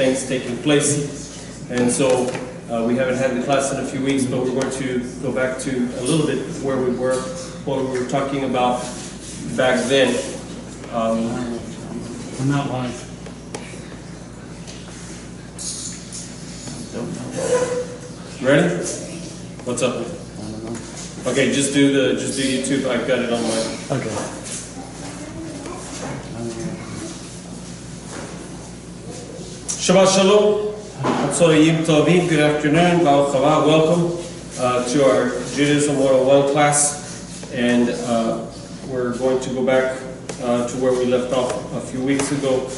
things taking place. And so we haven't had the class in a few weeks, but we're going to go back to a little bit where we were, what we were talking about back then. I'm not live. Ready? What's up? Okay, just do YouTube. I've got it on mine. Okay. Shabbat Shalom. Good afternoon. Welcome to our Judaism 101 class. And we're going to go back to where we left off a few weeks ago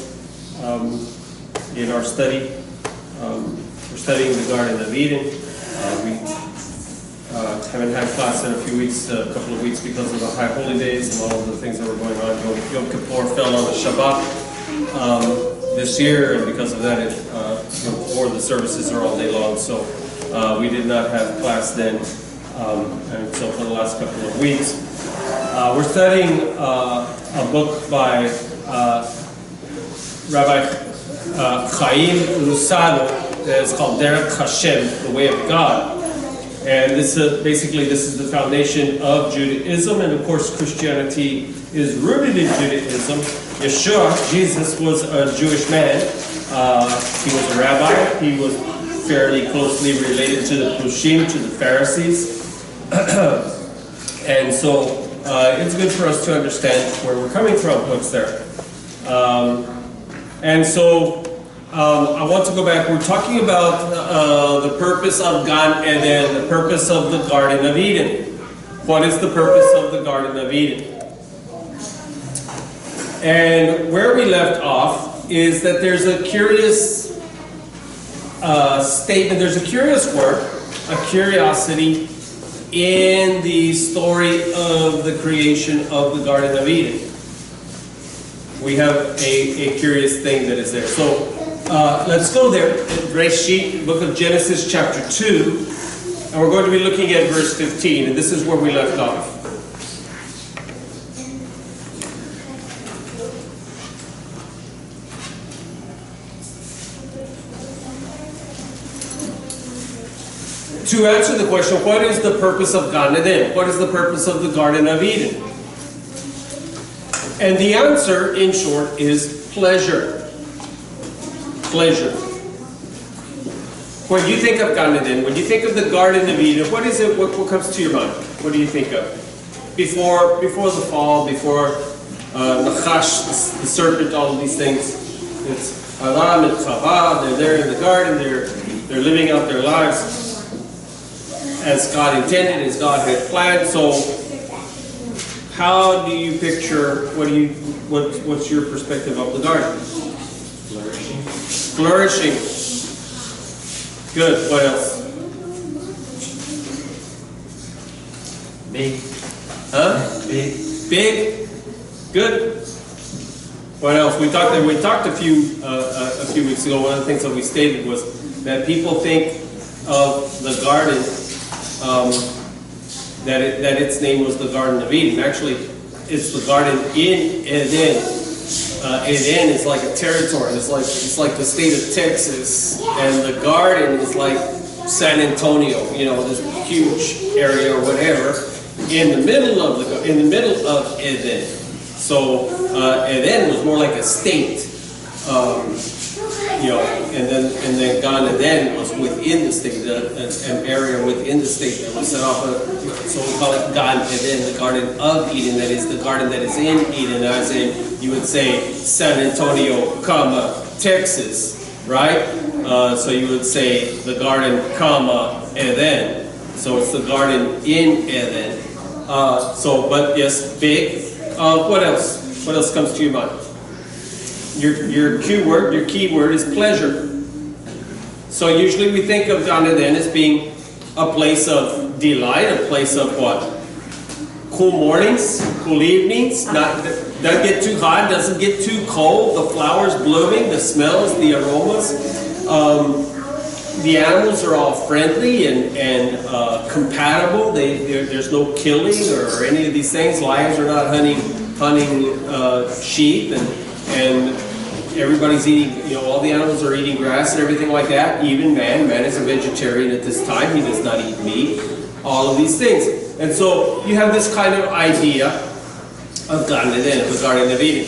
in our study. We're studying the Garden of Eden. We haven't had class in a couple of weeks because of the high holy days and all of the things that were going on. Yom Kippur fell on the Shabbat this year, and because of that, Yom Kippur, the services are all day long. So we did not have class then, and so for the last couple of weeks. We're studying a book by Rabbi Chaim Lusado. It's called Derech Hashem, the Way of God. And this is the foundation of Judaism, and of course Christianity is rooted in Judaism. Yeshua, Jesus, was a Jewish man. He was a rabbi. He was fairly closely related to the Prushim, to the Pharisees. And so it's good for us to understand where we're coming from, what's there. And so I want to go back. We're talking about the purpose of Gan Eden, the purpose of the Garden of Eden. What is the purpose of the Garden of Eden? And where we left off is that there's a curious statement, there's a curious word, a curiosity in the story of the creation of the Garden of Eden. We have a curious thing that is there. So let's go there. Reshit, book of Genesis, chapter 2, and we're going to be looking at verse 15, and this is where we left off. To answer the question, what is the purpose of Gan Eden? What is the purpose of the Garden of Eden? And the answer, in short, is pleasure. Pleasure. When you think of Gan Eden, when you think of the Garden of Eden, what is it? What comes to your mind? What do you think of? Before the fall, before Nachash, the serpent, all of these things. It's Adam and Chava. They're there in the garden. They're living out their lives as God intended, as God had planned. So, how do you picture? What's your perspective of the garden? Flourishing. Good. What else? Big. Huh? Big. Big. Good. What else? We talked a few weeks ago. One of the things that we stated was that people think of the garden that its name was the Garden of Eden. Actually, it's the garden in Eden. Eden is like a territory. It's like the state of Texas, and the garden is like San Antonio. You know, this huge area or whatever in the middle of Eden. So Eden was more like a state. You know, and then Gan Eden was within the state, an area within the state that was set off. So we call it Gan Eden, the Garden of Eden. That is the garden that is in Eden, as in you would say San Antonio, Texas, right? So you would say the garden, Eden. So it's the garden in Eden. But yes, big. What else? What else comes to your mind? Your key word is pleasure. So usually we think of Gan Eden as being a place of delight, a place of what? Cool mornings, cool evenings, doesn't get too hot, doesn't get too cold, the flowers blooming, the smells, the aromas. The animals are all friendly and compatible. There's no killing or any of these things. Lions are not hunting sheep, and everybody's eating, all the animals are eating grass and everything like that. Even man is a vegetarian at this time. He does not eat meat. All of these things. And so you have this kind of idea of Gan Eden, the Garden of Eden.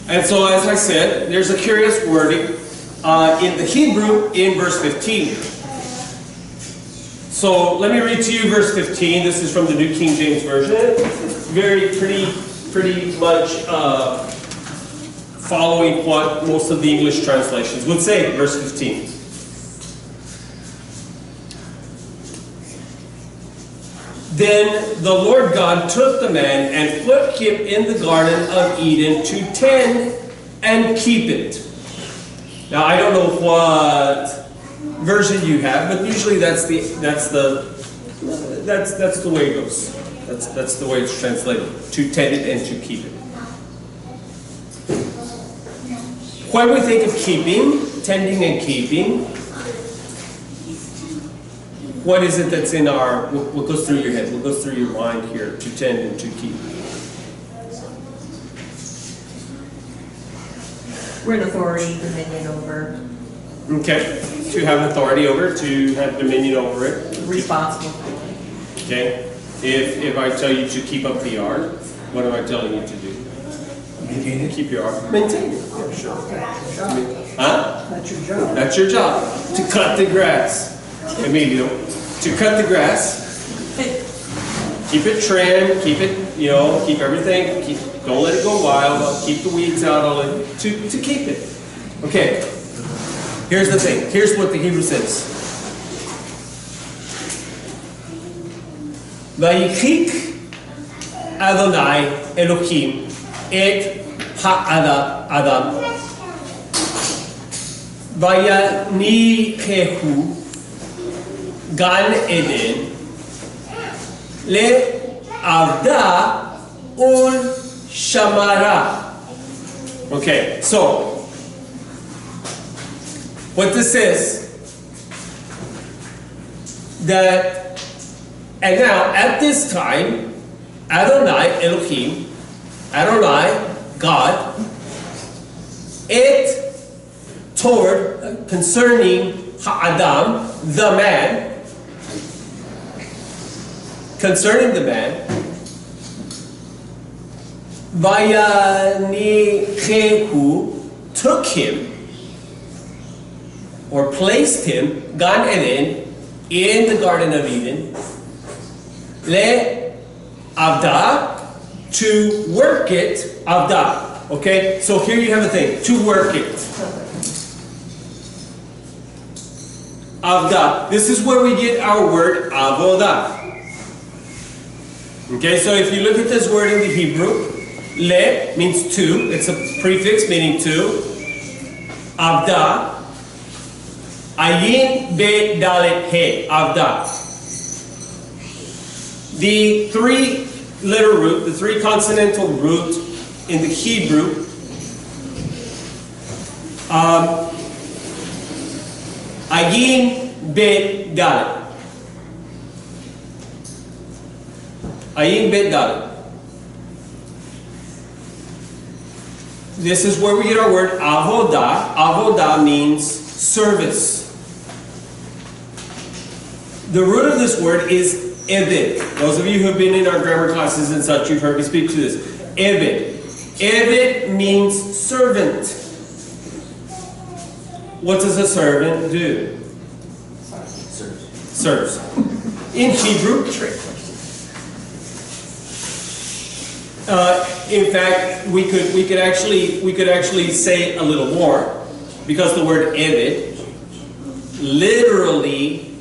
And so, as I said, there's a curious wording in the Hebrew in verse 15. So let me read to you verse 15. This is from the New King James Version. It's pretty much following what most of the English translations would say. Verse 15. Then the Lord God took the man and put him in the Garden of Eden to tend and keep it. Now I don't know what version you have, but usually that's the way it goes. That's the way it's translated. To tend it and to keep it. When we think of keeping, tending and keeping, what is it that's in our, what goes through your head, what goes through your mind here, to tend and to keep? We're an authority, dominion over. Okay, to have authority over, to have dominion over it. Responsible. Okay, if I tell you to keep up the yard, what am I telling you to do? Maintain it. Keep your yard. Maintain it. Yeah, sure. Huh? That's your job. That's your job. To cut the grass. I mean, to cut the grass, keep it trimmed, keep it, keep everything, don't let it go wild, keep the weeds out, to keep it. Okay, here's the thing, here's what the Hebrew says. Vayikik Adonai Elohim et ha'adam vayanichehu Gan Eden Le Avda Ul Shamara. Okay, so what this is, that, and now at this time, Adonai Elohim, Adonai God, it toward concerning Ha'adam, the man, concerning the man, Vayanichehu took him or placed him, Gan Eden, in the Garden of Eden, Le Avda, to work it, Avda. Okay, so here you have the thing, to work it. Avda. This is where we get our word avodah. Okay, so if you look at this word in the Hebrew, le means to, it's a prefix meaning to. Avda. Ayin be dalet he, avda. The three-letter root, the three-consonantal root in the Hebrew, ayin be dalet. Ayin bet dalet. This is where we get our word avodah. Avodah means service. The root of this word is eved. Those of you who have been in our grammar classes and such, you've heard me speak to this. Eved. Eved means servant. What does a servant do? Serves. In Hebrew, in fact, we could actually say a little more, because the word eved, literally,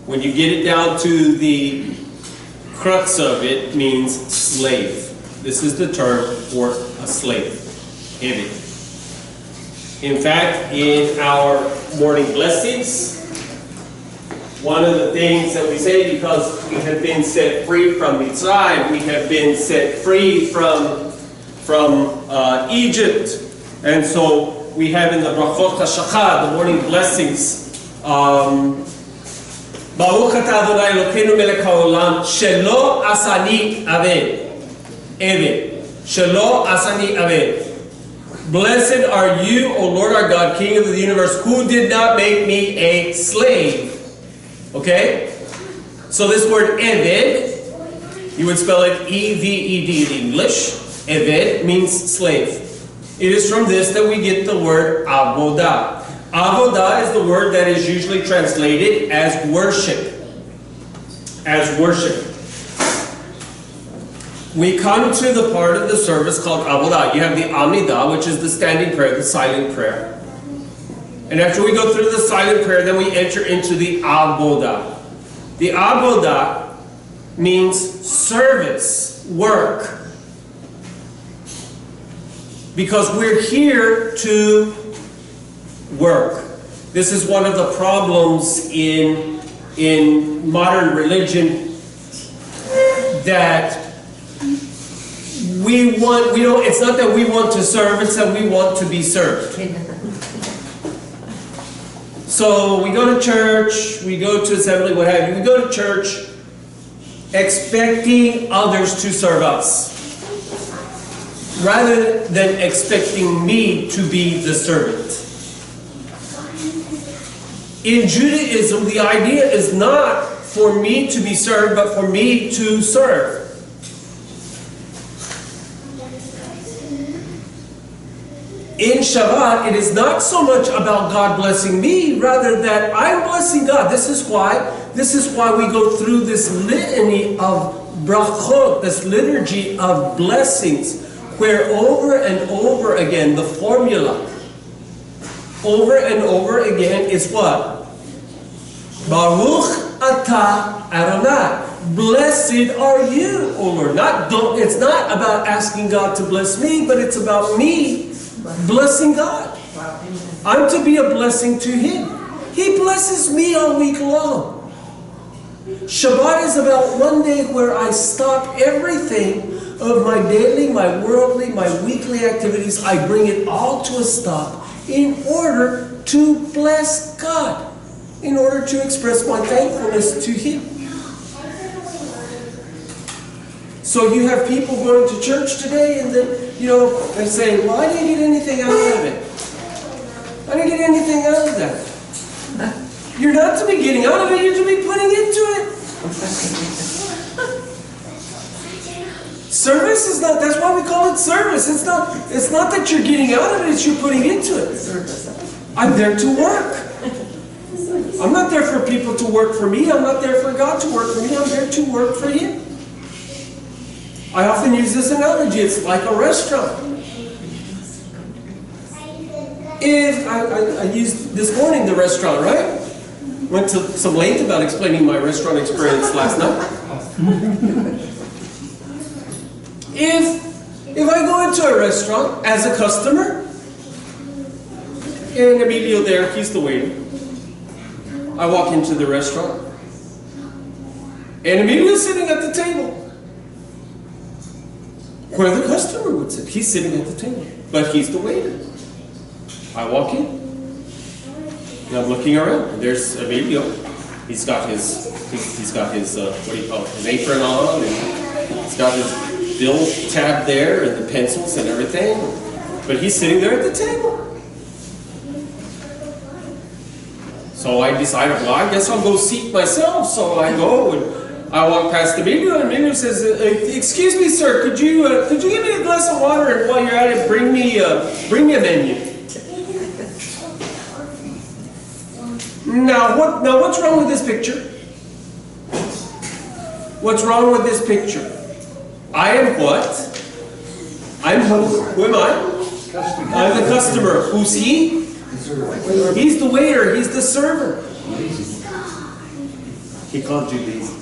when you get it down to the crux of it, means slave. This is the term for a slave, eved. In fact, in our morning blessings, one of the things that we say, because we have been set free from Mitzrayim, we have been set free from Egypt, and so we have in the Brachot HaShachar, the morning blessings, Baruch atah Adonai Elokeinu melech haolam shelo asani aved. Eved. Shelo asani aved. Blessed are you, O Lord our God, King of the universe, who did not make me a slave. Okay? So this word Eved, you would spell it E-V-E-D in English. Eved means slave. It is from this that we get the word avodah. Avodah is the word that is usually translated as worship. As worship. We come to the part of the service called avodah. You have the Amidah, which is the standing prayer, the silent prayer. And after we go through the silent prayer, then we enter into the avodah. The avodah means service, work. Because we're here to work. This is one of the problems in modern religion, that it's not that we want to serve, it's that we want to be served. So we go to church, we go to assembly, what have you. We go to church expecting others to serve us, rather than expecting me to be the servant. In Judaism, the idea is not for me to be served, but for me to serve. In Shabbat, it is not so much about God blessing me, rather that I'm blessing God. This is why we go through this litany of brachot, this liturgy of blessings, where over and over again the formula, over and over again, is what? Baruch atah Adonai. Blessed are you, O Lord. It's not about asking God to bless me, but it's about me blessing God. I'm to be a blessing to Him. He blesses me all week long. Shabbat is about one day where I stop everything of my daily, my worldly, my weekly activities. I bring it all to a stop in order to bless God, in order to express my thankfulness to Him. So you have people going to church today and then, they're saying, well, I didn't get anything out of it. I didn't get anything out of that. You're not to be getting out of it, you're to be putting into it. Service is not, that's why we call it service. It's not that you're getting out of it, it's you're putting into it. I'm there to work. I'm not there for people to work for me. I'm not there for God to work for me. I'm there to work for Him. I often use this analogy. It's like a restaurant. If I used this morning the restaurant, right? Went to some length about explaining my restaurant experience last night. If I go into a restaurant as a customer, and Emilio there, he's the waiter. I walk into the restaurant, and Emilio's sitting at the table where the customer would sit. He's sitting at the table, but he's the waiter. I walk in, and I'm looking around, and there's Emilio. He's got his what do you call it, his apron on, and he's got his bill tab there, and the pencils and everything, but he's sitting there at the table. So I decided, well, I guess I'll go seat myself. So I go and I walk past Emilio, and Emilio says, "Excuse me, sir, could you give me a glass of water, and while you're at it, bring me a menu." Now what's wrong with this picture? What's wrong with this picture? I am what? I'm who? Who am I? I'm the customer. Who's he? He's the waiter. He's the server. He called you lazy.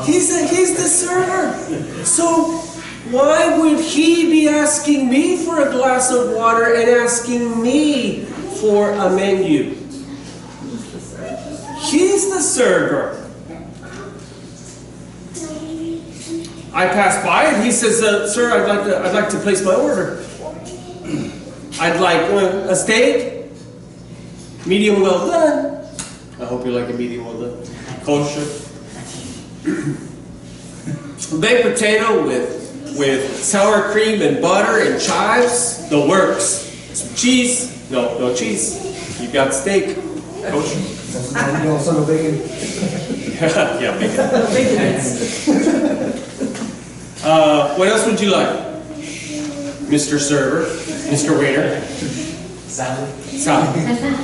He's the server. So why would he be asking me for a glass of water and asking me for a menu? He's the server. I pass by and he says, "Sir, I'd like to place my order. I'd like a steak, medium well done." I hope you like a medium well done. Kosher. Baked potato with with sour cream and butter and chives, the works. Some cheese, no cheese. You got steak. Kosher. You also no bacon. Yeah, bacon. What else would you like, Mr. Server, Mr. Waiter? Salad. Salad.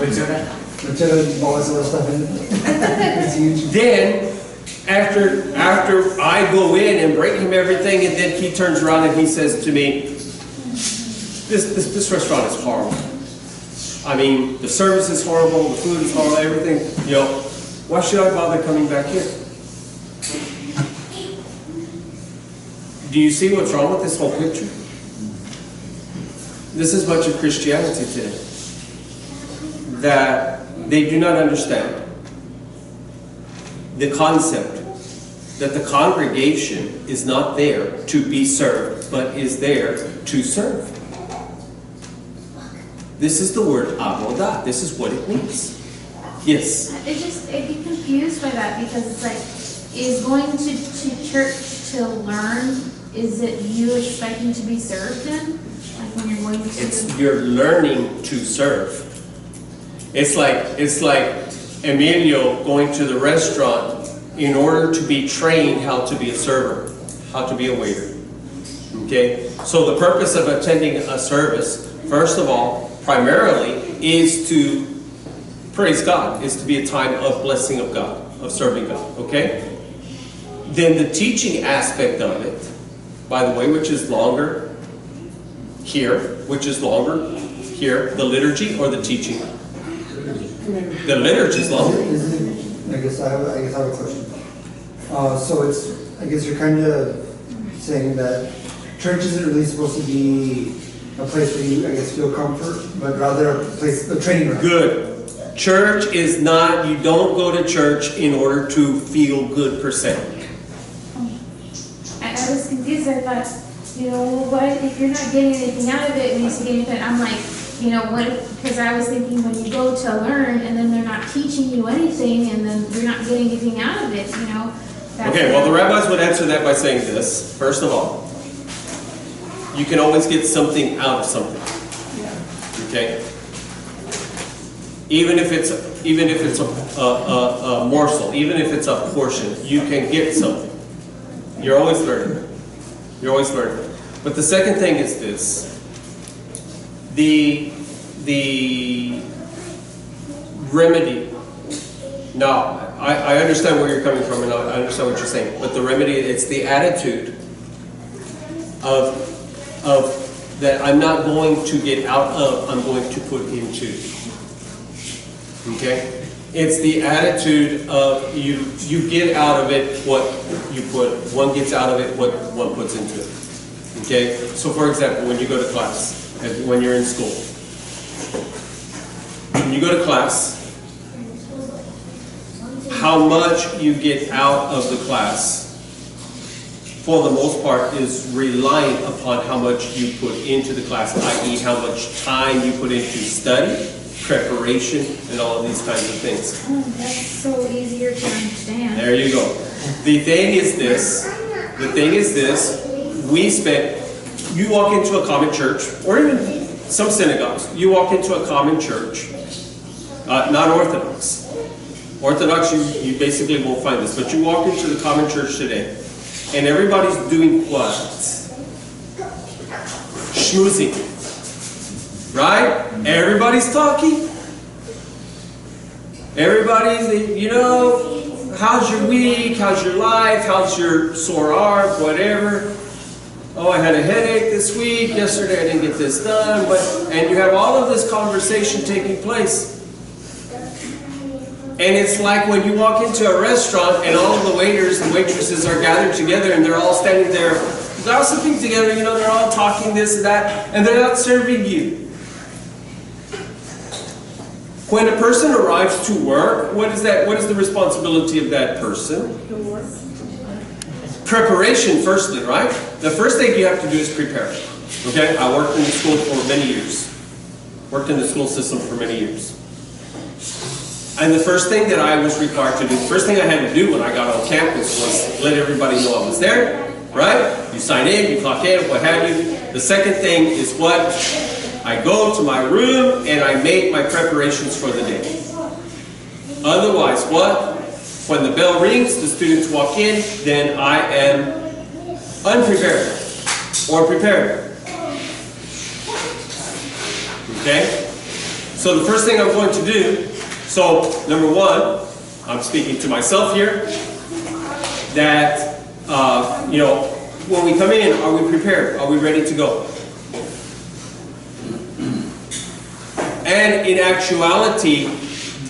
With soda. Whichever all this other stuff in it. It's huge. Then, after I go in and bring him everything, and then he turns around and he says to me, this restaurant is horrible. I mean, the service is horrible, the food is horrible, everything, why should I bother coming back here? Do you see what's wrong with this whole picture? This is much of Christianity today. That they do not understand the concept that the congregation is not there to be served, but is there to serve. This is the word avodah. This is what it means. Yes? I'd be confused by that because it's like, is going to church to learn, is it you expecting to be served then? Like when you're going to... You're learning to serve. It's like Emilio going to the restaurant in order to be trained how to be a server, how to be a waiter. Okay? So the purpose of attending a service, first of all, primarily, is to praise God, is to be a time of blessing of God, of serving God. Okay? Then the teaching aspect of it, by the way, which is longer here, the liturgy or the teaching? The liturgy is longer. I guess I have a question. So I guess you're kind of saying that church isn't really supposed to be a place where you, I guess, feel comfort, but rather a training ground. Good. Church is not, you don't go to church in order to feel good per se. I was confused. I thought, what if you're not getting anything out of it when you say anything? I'm like, what? Because I was thinking when you go to learn and then they're not teaching you anything and then you're not getting anything out of it, Okay, well the rabbis would answer that by saying this. First of all, you can always get something out of something. Okay? Even if it's a morsel, even if it's a portion, you can get something. You're always learning. You're always learning. But the second thing is this. The remedy. Now, I understand where you're coming from and I understand what you're saying. But the remedy, it's the attitude of that I'm not going to get out of, I'm going to put into. Okay? It's the attitude of you get out of it what you put, one gets out of it what one puts into it. Okay? So for example, when you go to class, when you're in school, when you go to class, how much you get out of the class, for the most part, is reliant upon how much you put into the class, i.e. how much time you put into study, preparation, and all of these kinds of things. Oh, that's so easier to understand. There you go. The thing is this, you walk into a common church, or even some synagogues, you walk into a common church, not Orthodox. Orthodox, you basically won't find this, but you walk into the common church today, and everybody's doing what? Schmoozing. Right? Everybody's talking. Everybody's, how's your week? How's your life? How's your sore arm? Whatever. Oh, I had a headache this week. Yesterday I didn't get this done. And you have all of this conversation taking place. And it's like when you walk into a restaurant and all of the waiters and waitresses are gathered together and they're all standing there gossiping together, they're all talking this and that, and they're not serving you. When a person arrives to work, what is that? What is the responsibility of that person? Preparation, firstly, right? The first thing you have to do is prepare. Okay? I worked in the school for many years. Worked in the school system for many years. And the first thing that I was required to do, the first thing I had to do when I got on campus was let everybody know I was there right? You sign in, you clock in, what have you. The second thing is what? I go to my room and I make my preparations for the day. Otherwise, what? When the bell rings, the students walk in, then I am unprepared or prepared. Okay? So the first thing I'm going to do, so number one, I'm speaking to myself here, that, when we come in, are we prepared? Are we ready to go? And in actuality,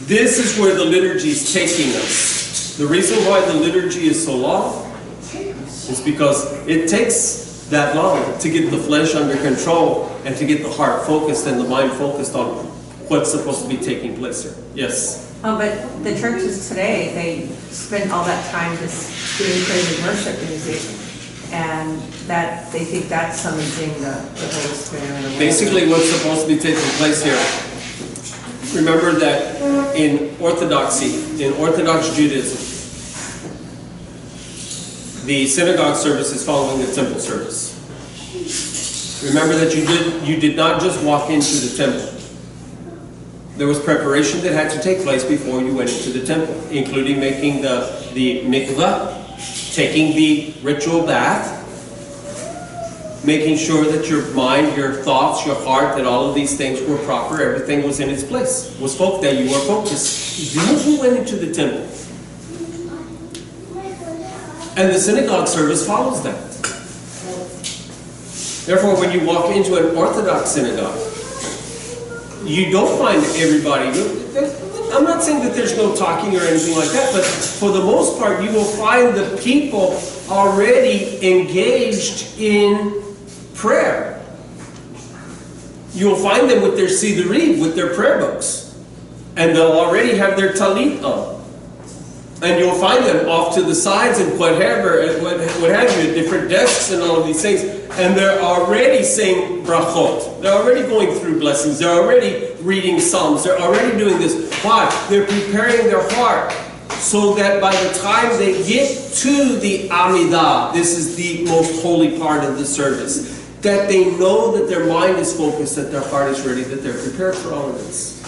this is where the liturgy is taking us. The reason why the liturgy is so long is because it takes that long to get the flesh under control and to get the heart focused and the mind focused on what's supposed to be taking place here. Yes? Oh, but the churches today, they spend all that time just doing praise and worship music, and that they think that's summoning the Holy Spirit. Basically, what's supposed to be taking place here. Remember that in Orthodoxy, in Orthodox Judaism, the synagogue service is following the temple service. Remember that you did not just walk into the temple. There was preparation that had to take place before you went into the temple, including making the mikvah, taking the ritual bath, making sure that your mind, your thoughts, your heart, that all of these things were proper, everything was in its place, that you were focused. Then you went into the temple. And the synagogue service follows that. Therefore, when you walk into an Orthodox synagogue, you don't find everybody. I'm not saying that there's no talking or anything like that, but for the most part, you will find the people already engaged in prayer. You'll find them with their siduri, with their prayer books, and they'll already have their talit on. And you'll find them off to the sides and whatever, what have you, at different desks and all of these things. And they're already saying brachot. They're already going through blessings. They're already reading psalms. They're already doing this. Why? They're preparing their heart so that by the time they get to the Amidah, this is the most holy part of the service, that they know that their mind is focused, that their heart is ready, that they're prepared for all of this.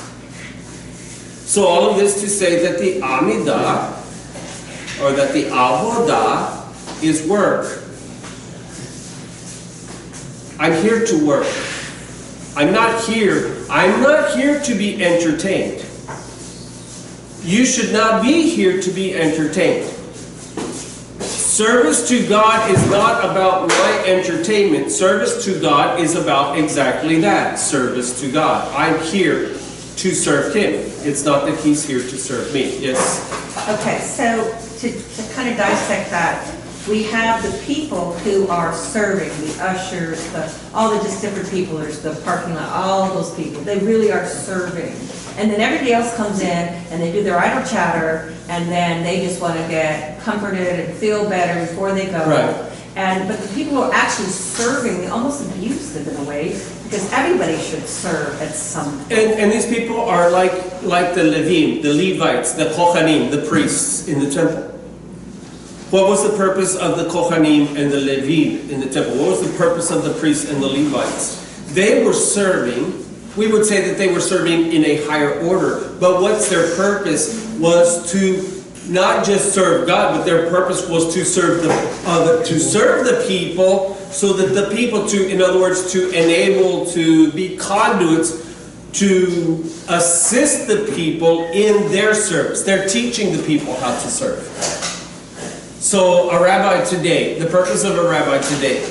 So all of this to say that the Amidah, or that the Avodah, is work. I'm here to work. I'm not here to be entertained. You should not be here to be entertained. Service to God is not about my entertainment. Service to God is about exactly that, service to God. I'm here to serve Him. It's not that He's here to serve me. Yes? Okay, so to kind of dissect that, we have the people who are serving, the ushers, all the just different people, there's the parking lot, all those people, they really are serving. And then everybody else comes in and they do their idle chatter, and then they just want to get comforted and feel better before they go. Right. But the people who are actually serving, they almost abuse them in a way, because everybody should serve at some point. And these people are like the Levim, the Levites, the Kohanim, the priests in the temple. What was the purpose of the Kohanim and the Levim in the temple? What was the purpose of the priests and the Levites? They were serving, we would say that they were serving in a higher order, but what's their purpose was to not just serve God, but their purpose was to serve the people, so that the people in other words, to enable, to be conduits, to assist the people in their service. They're teaching the people how to serve. So a rabbi today, the purpose of a rabbi today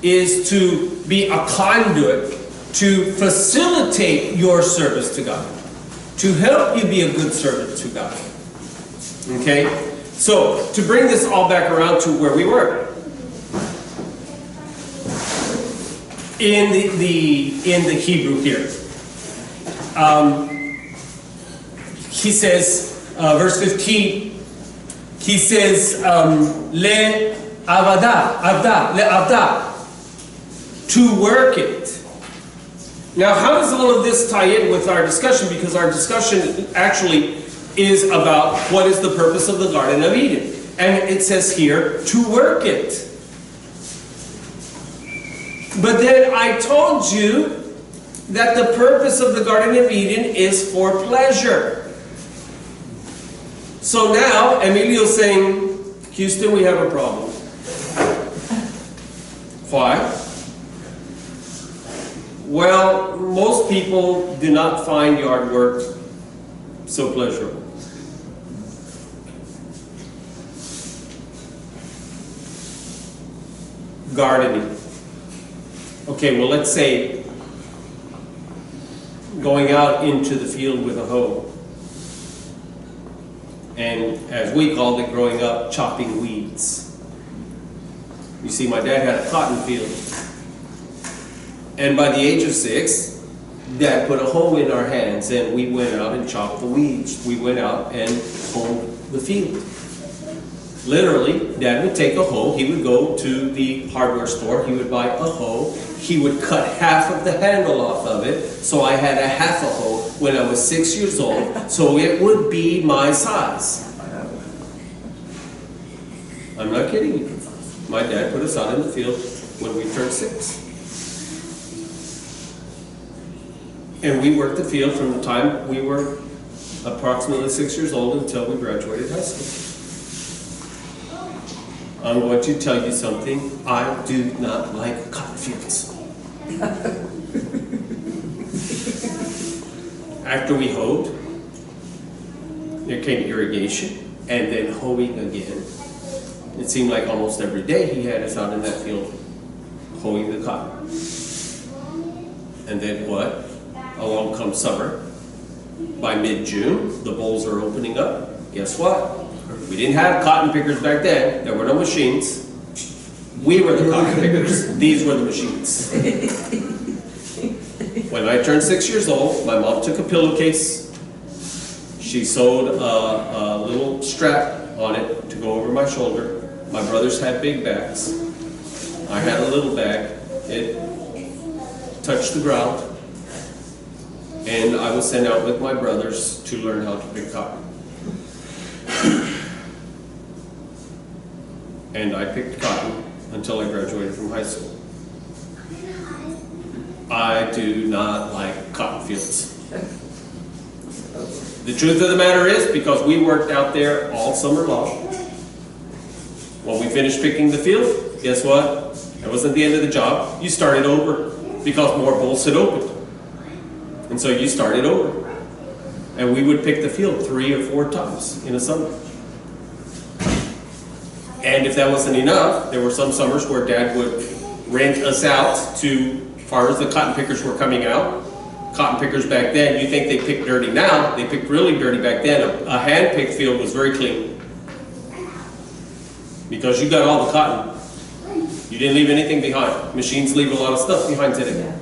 is to be a conduit to facilitate your service to God, to help you be a good servant to God. Okay? So, to bring this all back around to where we were. In the Hebrew here. He says, verse 15, he says, le avda, to work it. Now, how does all of this tie in with our discussion? Because our discussion actually is about what is the purpose of the Garden of Eden. And it says here, to work it. But then I told you that the purpose of the Garden of Eden is for pleasure. So now Emilio's saying, Houston, we have a problem. Why? Well, most people do not find yard work so pleasurable. Gardening. Okay, well, let's say going out into the field with a hoe, and as we called it growing up, chopping weeds. You see, my dad had a cotton field, and by the age of 6, Dad put a hoe in our hands, and we went out and chopped the weeds. We went out and hoed the field. Literally, Dad would take a hoe, he would go to the hardware store, he would buy a hoe, he would cut half of the handle off of it, so I had a half a hoe when I was 6 years old, so it would be my size. I'm not kidding you. My dad put us out in the field when we turned 6. And we worked the field from the time we were approximately 6 years old until we graduated high school. I'm going to tell you something. I do not like cotton fields. After we hoed, there came irrigation and then hoeing again. It seemed like almost every day he had us out in that field hoeing the cotton. And then what? Along comes summer. By mid-June, the bolls are opening up. Guess what? We didn't have cotton pickers back then. There were no machines. We were the cotton pickers. These were the machines. When I turned 6 years old, my mom took a pillowcase. She sewed a little strap on it to go over my shoulder. My brothers had big bags. I had a little bag. It touched the ground. And I was sent out with my brothers to learn how to pick cotton. And I picked cotton until I graduated from high school. I do not like cotton fields. The truth of the matter is, because we worked out there all summer long, when we finished picking the field, guess what? That wasn't the end of the job. You started over because more bolts had opened. And so you started over. And we would pick the field 3 or 4 times in a summer. And if that wasn't enough, there were some summers where Dad would rent us out to farmers. The cotton pickers were coming out. Cotton pickers back then, you think they picked dirty now, they picked really dirty back then. A hand-picked field was very clean. Because you got all the cotton. You didn't leave anything behind. Machines leave a lot of stuff behind today.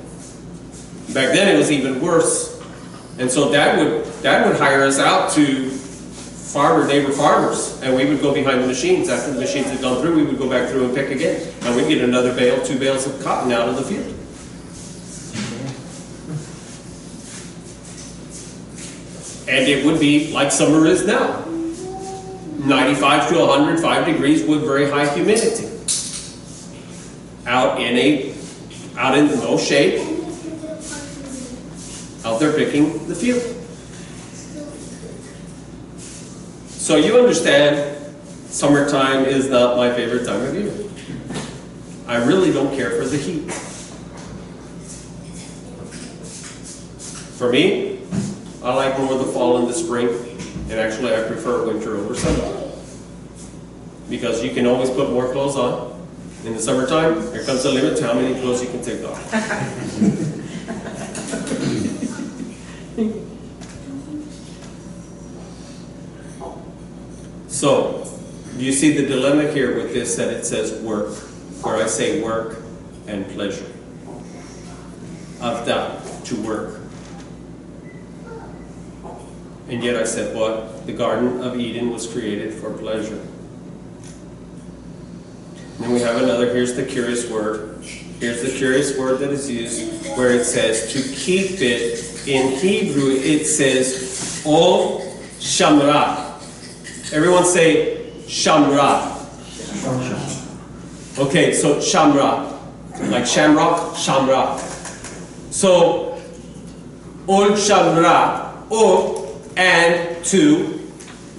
Back then it was even worse. And so Dad would hire us out to neighbor farmers, and we would go behind the machines. After the machines had gone through, we would go back through and pick again. And we'd get another bale, 2 bales of cotton out of the field. And it would be like summer is now. 95 to 105 degrees with very high humidity. Out in no shade. Out there picking the field. So you understand, summertime is not my favorite time of year. I really don't care for the heat. For me, I like more the fall and the spring, and actually I prefer winter over summer. Because you can always put more clothes on. In the summertime, there comes a limit to how many clothes you can take off. So, do you see the dilemma here with this, that it says work, where I say work and pleasure? Of that, to work. And yet I said what? The Garden of Eden was created for pleasure. And then we have another, here's the curious word. Here's the curious word that is used where it says to keep it. In Hebrew it says ol shamra. Everyone say shamra. Okay, so shamra. Like shamrock, shamrock. So, ul shamra, and to,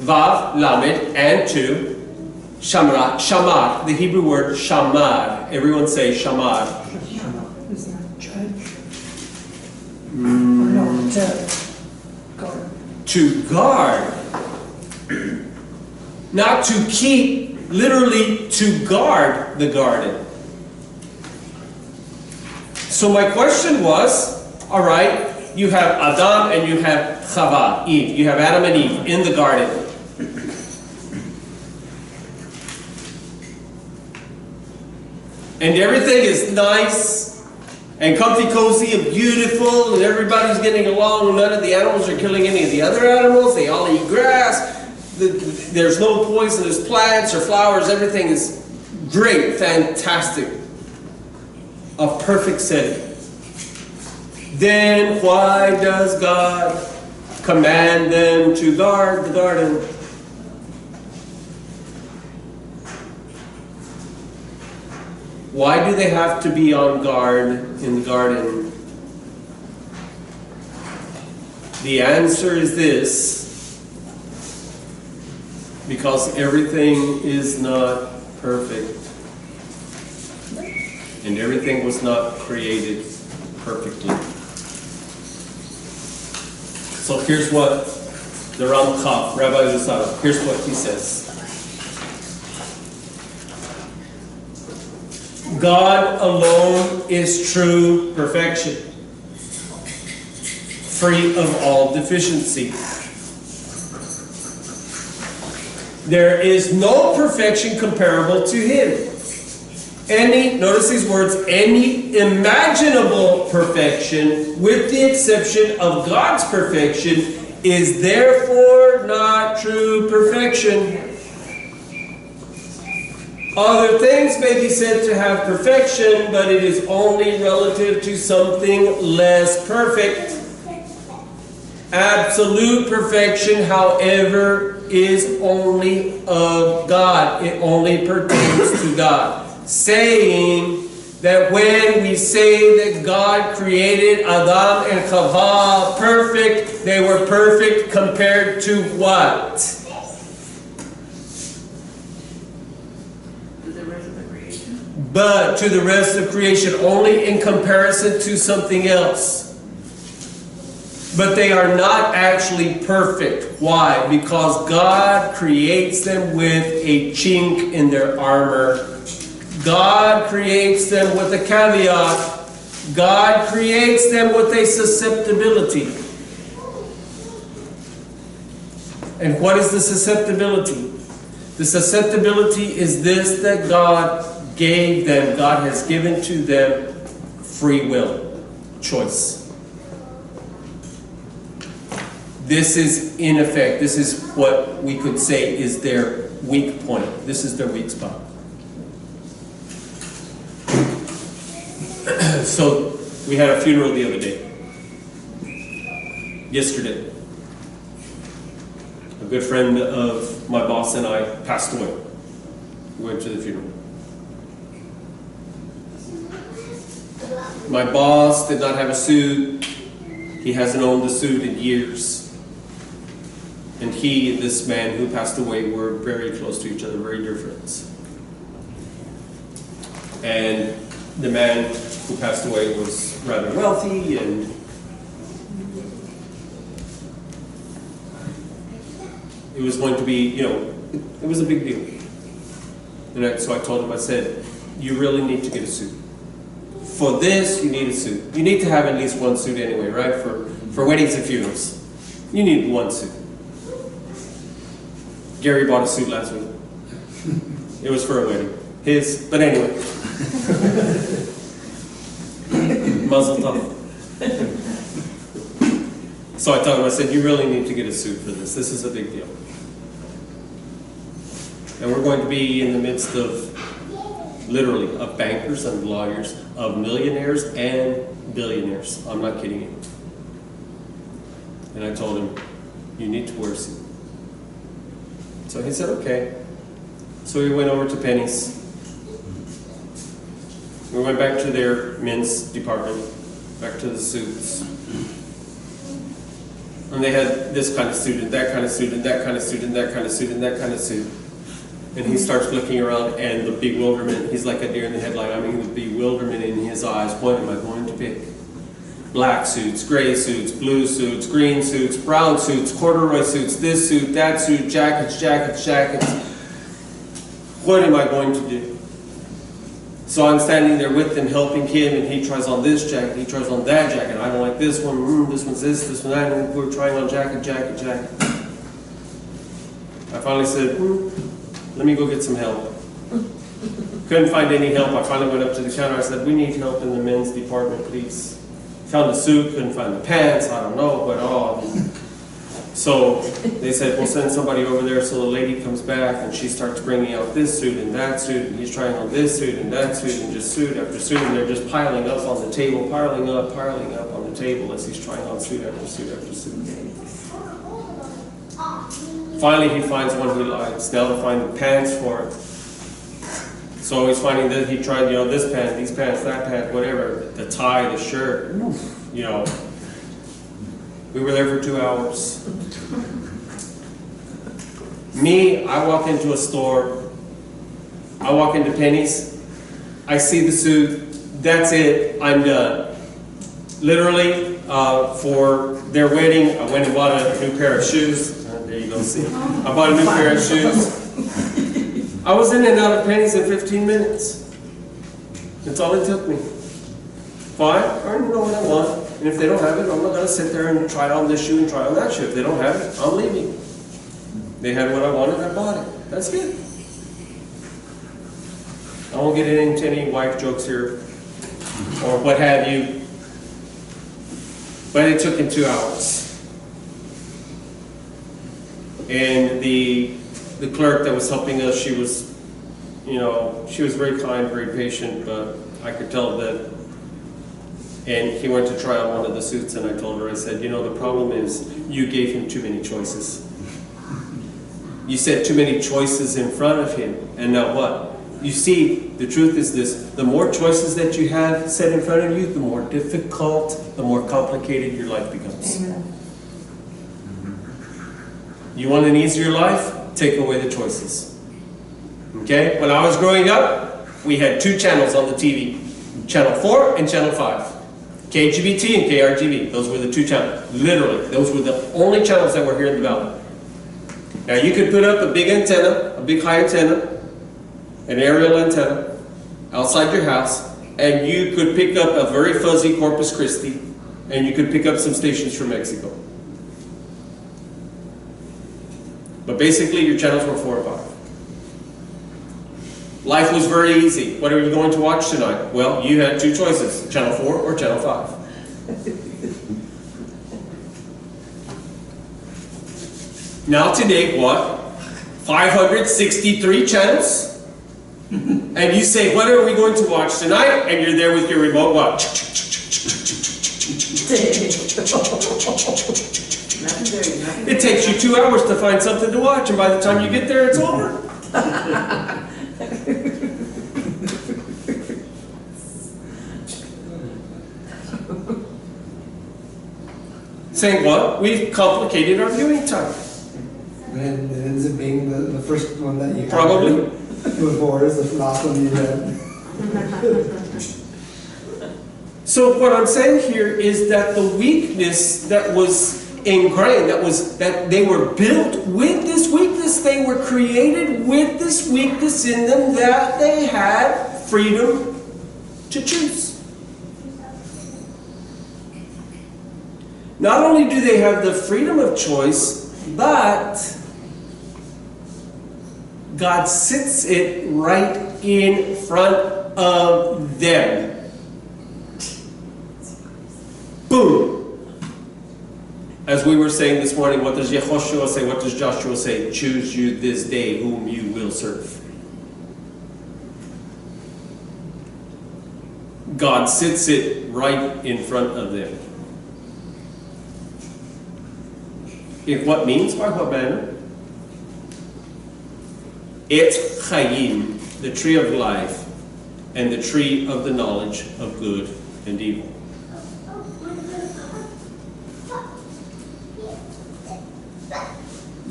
vav, lamed, and to, shamra, shamar, the Hebrew word shamar. Everyone say shamar. Isn't that judge? Or no, guard. To guard. Not to keep, literally to guard the garden. So my question was, all right, you have Adam and you have Chava, Eve. You have Adam and Eve in the garden. And everything is nice and comfy, cozy, and beautiful, and everybody's getting along. None of the animals are killing any of the other animals. They all eat grass. There's no poisonous plants or flowers. Everything is great, fantastic. A perfect setting. Then why does God command them to guard the garden? Why do they have to be on guard in the garden? The answer is this: because everything is not perfect. And everything was not created perfectly. So here's what the Ramchal, Rabbi Lusada, here's what he says. God alone is true perfection, free of all deficiency. There is no perfection comparable to Him. Notice these words, any imaginable perfection, with the exception of God's perfection, is therefore not true perfection. Other things may be said to have perfection, but it is only relative to something less perfect. Absolute perfection, however, is only of God. It only pertains to God. Saying that when we say that God created Adam and Chava perfect, they were perfect compared to what? To the rest of the creation. But to the rest of creation, only in comparison to something else. But they are not actually perfect. Why? Because God creates them with a chink in their armor. God creates them with a caveat. God creates them with a susceptibility. And what is the susceptibility? The susceptibility is this, that God gave them, God has given to them free will, choice. This is, in effect, this is what we could say is their weak point. This is their weak spot. So, we had a funeral the other day. Yesterday. A good friend of my boss and I passed away. We went to the funeral. My boss did not have a suit. He hasn't owned a suit in years. And he and this man who passed away were very close to each other, very dear friends. And the man who passed away was rather wealthy, and it was going to be, it was a big deal. And so I told him, I said, you really need to get a suit. For this, you need a suit. You need to have at least one suit anyway, right? For weddings and funerals. You need one suit. Gary bought a suit last week. It was for a wedding. His, but anyway. Mazel tov. So I told him, I said, you really need to get a suit for this. This is a big deal. And we're going to be in the midst of, literally, of bankers and lawyers, of millionaires and billionaires. I'm not kidding you. And I told him, you need to wear a suit. So he said, okay. So we went over to Penny's. We went back to their men's department, back to the suits. And they had this kind of suit, and that kind of suit, and that kind of suit, and that kind of suit, and that kind of suit. And he starts looking around, and the bewilderment, he's like a deer in the headlight. I mean, the bewilderment in his eyes. What am I going to pick? Black suits, gray suits, blue suits, green suits, brown suits, corduroy suits, this suit, that suit, jackets, jackets, jackets. What am I going to do? So I'm standing there with him, helping him, and he tries on this jacket, he tries on that jacket. I don't like this one, this one's this one that, and we're trying on jacket, jacket, jacket. I finally said, let me go get some help. Couldn't find any help. I finally went up to the counter. I said, we need help in the men's department, please. Found the suit, couldn't find the pants, I don't know, but So they said, we'll send somebody over there. So the lady comes back and she starts bringing out this suit and that suit, and he's trying on this suit and that suit, and just suit after suit, and they're just piling up on the table, piling up on the table as he's trying on suit after suit after suit. Finally, he finds one he likes. Now to find the pants for it. So he's finding that he tried, this pant, these pants, that pant, whatever, the tie, the shirt, We were there for 2 hours. Me, I walk into a store, I walk into Penny's, I see the suit, that's it, I'm done. Literally, for their wedding, I went and bought a new pair of shoes. There you go, see. I bought a new pair of shoes. I was in and out of Penny's in 15 minutes. That's all it took me. Fine, I already know what I want. And if they don't have it, I'm not going to sit there and try on this shoe and try on that shoe. If they don't have it, I'm leaving. They had what I wanted, I bought it. That's good. I won't get into any wife jokes here or what have you. But it took him 2 hours. And the clerk that was helping us, she was very kind, very patient, but I could tell that. And he went to try on one of the suits, and I told her, I said, the problem is you gave him too many choices. You set too many choices in front of him, and now what? You see, the truth is this, the more choices that you have set in front of you, the more difficult, the more complicated your life becomes. Amen. You want an easier life? Take away the choices. Okay? When I was growing up, we had 2 channels on the TV. Channel 4 and Channel 5. KGBT and KRGB. Those were the 2 channels. Literally. Those were the only channels that were here in the valley. Now you could put up a big antenna, a big high antenna, an aerial antenna, outside your house, and you could pick up a very fuzzy Corpus Christi, and you could pick up some stations from Mexico. But basically your channels were 4 or 5. Life was very easy. What are you going to watch tonight? Well, you had 2 choices, Channel 4 or Channel 5. Now today, what? 563 channels? And you say, what are we going to watch tonight? And you're there with your remote, what? It takes you 2 hours to find something to watch, and by the time you get there, it's over. Saying what? We've complicated our viewing time. And it ends up being the first one that you Probably. before is the last one you read. So what I'm saying here is that the weakness that was ingrained, that they were built with this weakness, they were created with this weakness in them, that they had freedom to choose. Not only do they have the freedom of choice, but God sits it right in front of them. Boom! As we were saying this morning, what does Yehoshua say? What does Joshua say? Choose you this day whom you will serve. God sits it right in front of them. In what means? By what manner? Et Chaim, the tree of life, and the tree of the knowledge of good and evil.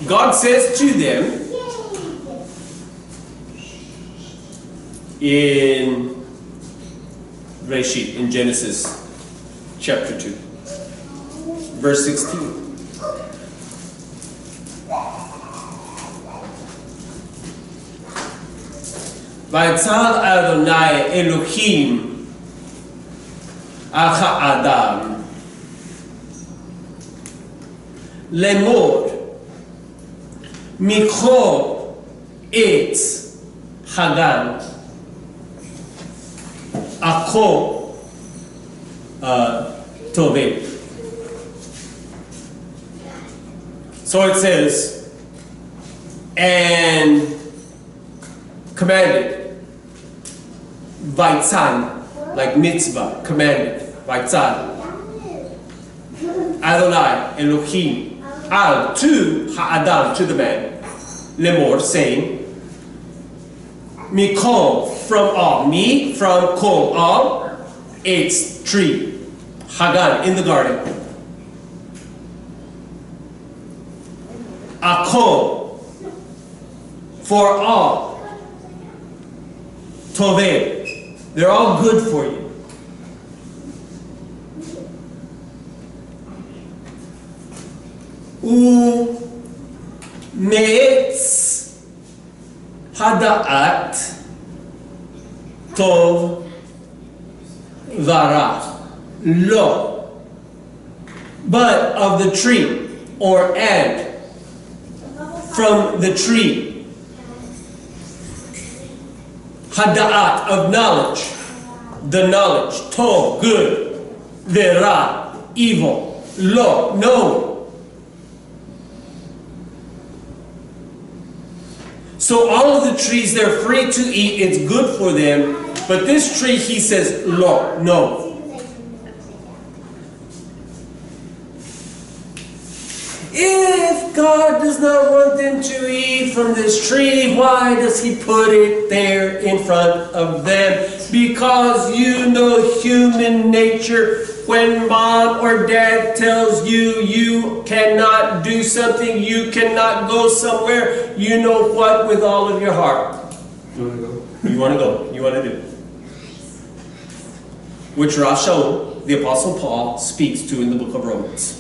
God says to them in Reshit, in Genesis chapter 2, verse 16. ויצר אדוני אלוהים אך האדם לאמור מכל עץ הגן הכל טובים. So it says, and commanded, Vaitzan, like mitzvah, commanded, Vaitzan, Adonai, Elohim, al, to ha'adam, to the man, lemor, saying, Mikol, from all, me, from kol, all, its tree, Hagan, in the garden, Akol, for all, Toveh, they're all good for you. Me'etz hada'at tov vara. Lo. But of the tree, or and, from the tree, hada'at, of knowledge, the knowledge, tov, good, vera, evil, lo, no. So all of the trees, they're free to eat, it's good for them, but this tree, he says, lo, no. If God does not want them to eat from this tree, why does he put it there in front of them? Because you know human nature. When mom or dad tells you you cannot do something, you cannot go somewhere, you know what with all of your heart? You want to go? You want to go. You want to do. Which Rav Shaul, the Apostle Paul, speaks to in the book of Romans.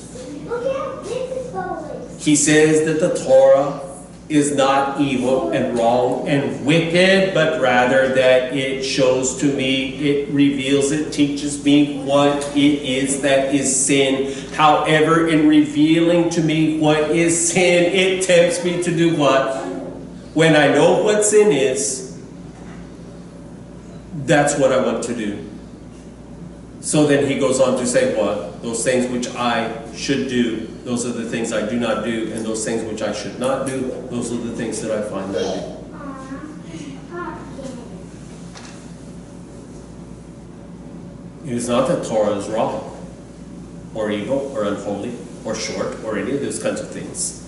He says that the Torah is not evil and wrong and wicked, but rather that it shows to me, it reveals, it teaches me what it is that is sin. However, in revealing to me what is sin, it tempts me to do what? When I know what sin is, that's what I want to do. So then he goes on to say what? Those things which I should do, those are the things I do not do, and those things which I should not do, those are the things that I find I do. It is not that Torah is wrong, or evil, or unholy, or short, or any of those kinds of things.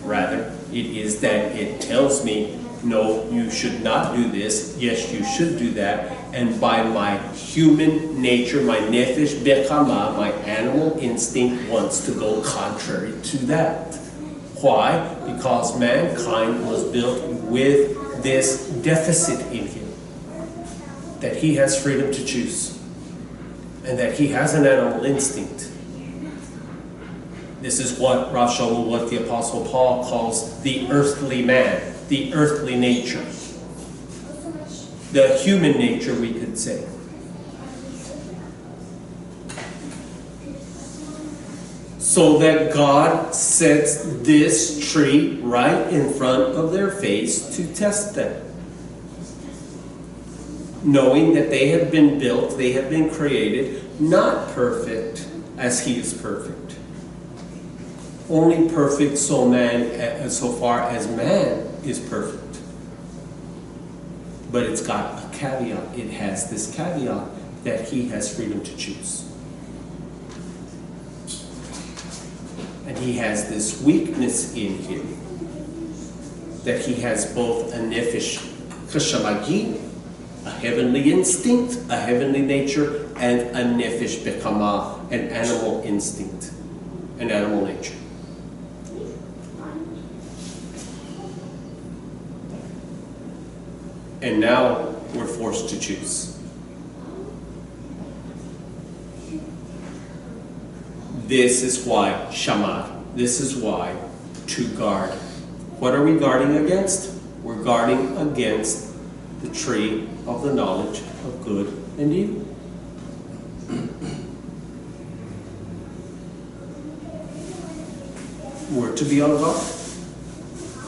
Rather, it is that it tells me, no, you should not do this, yes, you should do that, and by my human nature, my nefesh bechama, my animal instinct wants to go contrary to that. Why? Because mankind was built with this deficit in him, that he has freedom to choose, and that he has an animal instinct. This is what Rav Shaul, what the Apostle Paul calls the earthly man, the earthly nature. The human nature, we could say. So that God sets this tree right in front of their face to test them. Knowing that they have been built, they have been created, not perfect as he is perfect. Only perfect so far as man is perfect. But it's got a caveat. It has this caveat that he has freedom to choose. And he has this weakness in him, that he has both a nefesh kashamagi, a heavenly instinct, a heavenly nature, and a nefesh bekama, an animal instinct, an animal nature. And now we're forced to choose. This is why Shabbat. This is why to guard. What are we guarding against? We're guarding against the tree of the knowledge of good and evil. We're to be on guard,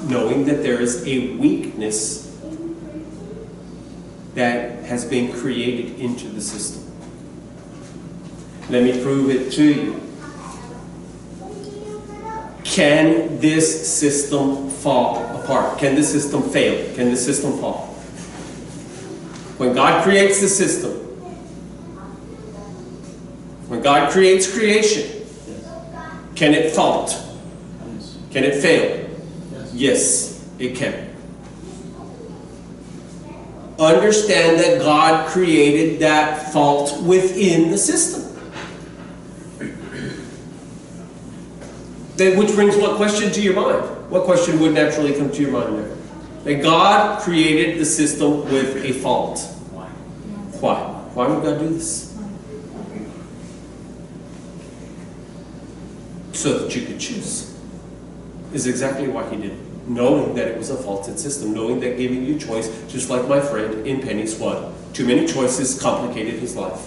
knowing that there is a weakness that has been created into the system. Let me prove it to you. Can this system fall apart? Can this system fail? Can this system fall? When God creates the system, when God creates creation, can it fault? Can it fail? Yes, it can. Understand that God created that fault within the system. Then, which brings what question to your mind? What question would naturally come to your mind there? That God created the system with a fault. Why? Why? Why would God do this? So that you could choose. Is exactly why He did it. Knowing that it was a faulted system, knowing that giving you choice, just like my friend in Penny's what? Too many choices complicated his life.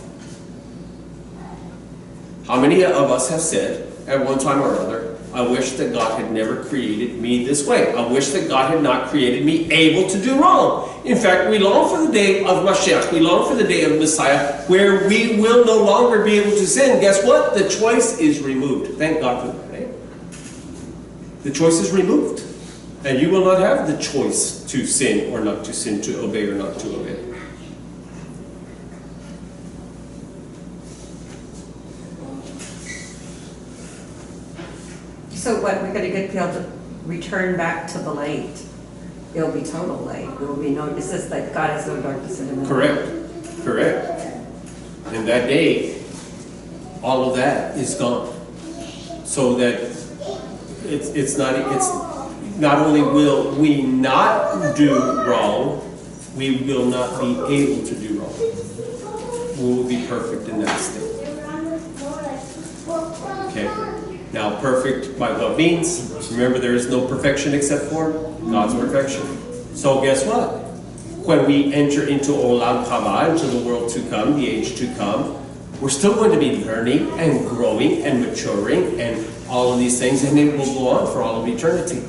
How many of us have said at one time or other, I wish that God had never created me this way. I wish that God had not created me able to do wrong. In fact, we long for the day of Mashiach. We long for the day of Messiah where we will no longer be able to sin. Guess what? The choice is removed. Thank God for that. Eh? The choice is removed. And you will not have the choice to sin or not to sin, to obey or not to obey. So what, we're gonna be able to return back to the light? It'll be total light. There will be no, it says that God has no darkness in Him. Correct. Correct. And that day, all of that is gone. So that it's not only will we not do wrong, we will not be able to do wrong. We will be perfect in that state. Okay. Now, perfect by what means? Remember, there is no perfection except for God's perfection. So guess what? When we enter into Olam Haba, into the world to come, the age to come, we're still going to be learning and growing and maturing and all of these things, and it will go on for all of eternity.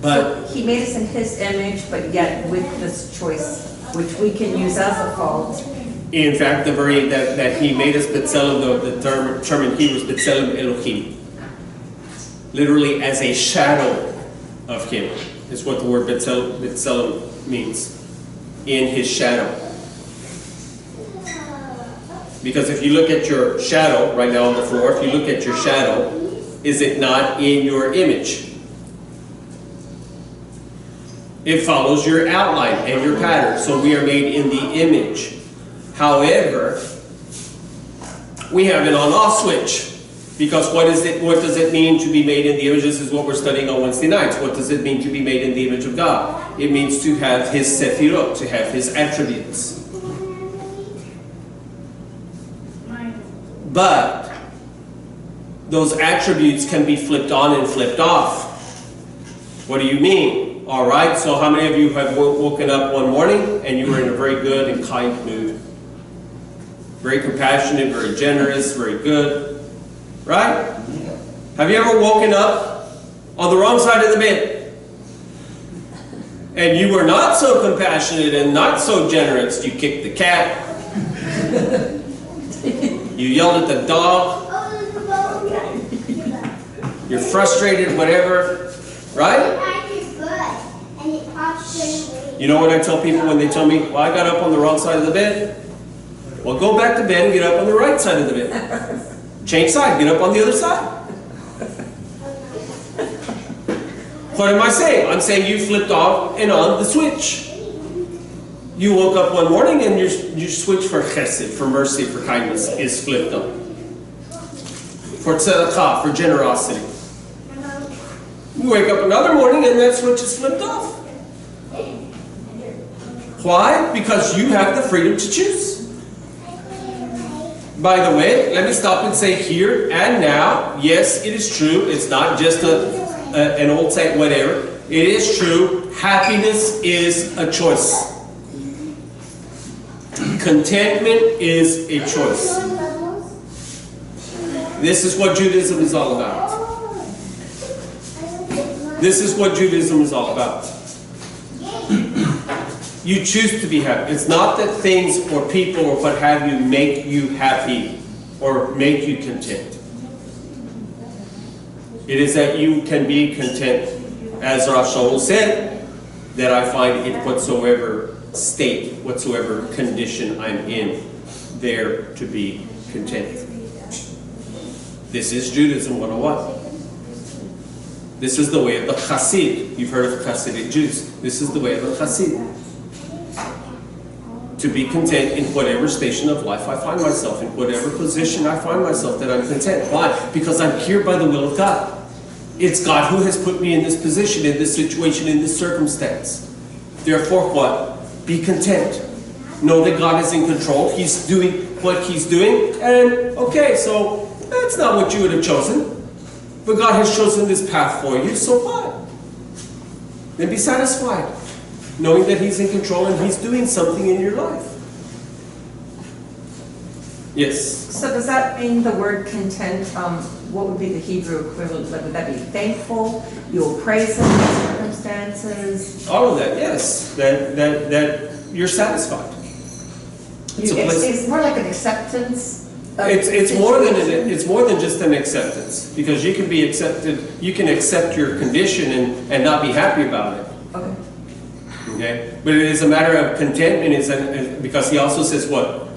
But So He made us in His image, but yet with this choice, which we can use as a fault. in fact, that He made us B'Tselem, the term in Hebrew is B'Tselem Elohim. Literally as a shadow of Him is what the word B'Tselem means. In His shadow. Because if you look at your shadow right now on the floor, if you look at your shadow, is it not in your image? It follows your outline and your pattern. So we are made in the image. However, we have an on-off switch. Because what does it mean to be made in the image? This is what we're studying on Wednesday nights. What does it mean to be made in the image of God? It means to have His sefirot, to have His attributes. But those attributes can be flipped on and flipped off. What do you mean? All right, so how many of you have woken up one morning and you were in a very good and kind mood? Very compassionate, very generous, very good. Right? Have you ever woken up on the wrong side of the bed? And you were not so compassionate and not so generous. You kicked the cat. You yelled at the dog. You're frustrated, whatever. Right? You know what I tell people when they tell me, well, I got up on the wrong side of the bed? Well, go back to bed and get up on the right side of the bed. Change side, get up on the other side. What am I saying? I'm saying you flipped off and on the switch. You woke up one morning and your switch for chesed, for mercy, for kindness is flipped up. For tzedakah, for generosity. You wake up another morning and that switch is flipped off. Why? Because you have the freedom to choose. By the way, let me stop and say here and now, yes, it is true. It's not just an old saying, whatever. It is true. Happiness is a choice. Contentment is a choice. This is what Judaism is all about. This is what Judaism is all about. You choose to be happy. It's not that things or people or what have you make you happy or make you content. It is that you can be content, as Rav Shaul said, that I find in whatsoever state, whatsoever condition I'm in, there to be content. This is Judaism 101. This is the way of the Chassid. You've heard of Chassidic Jews. This is the way of the Chassid. To be content in whatever station of life I find myself, in whatever position I find myself, that I'm content. Why? Because I'm here by the will of God. It's God who has put me in this position, in this situation, in this circumstance. Therefore what? Be content. Know that God is in control. He's doing what He's doing. And okay, so that's not what you would have chosen. But God has chosen this path for you, so what? Then be satisfied, knowing that He's in control and He's doing something in your life. Yes? So does that mean the word content, what would be the Hebrew equivalent? Like, would that be thankful? You'll praise Him in circumstances? All of that, yes. That you're satisfied. It's more like an acceptance. It's more than just an acceptance, because you can be accepted. You can accept your condition and not be happy about it. Okay. Okay, but it is a matter of contentment. Because He also says what?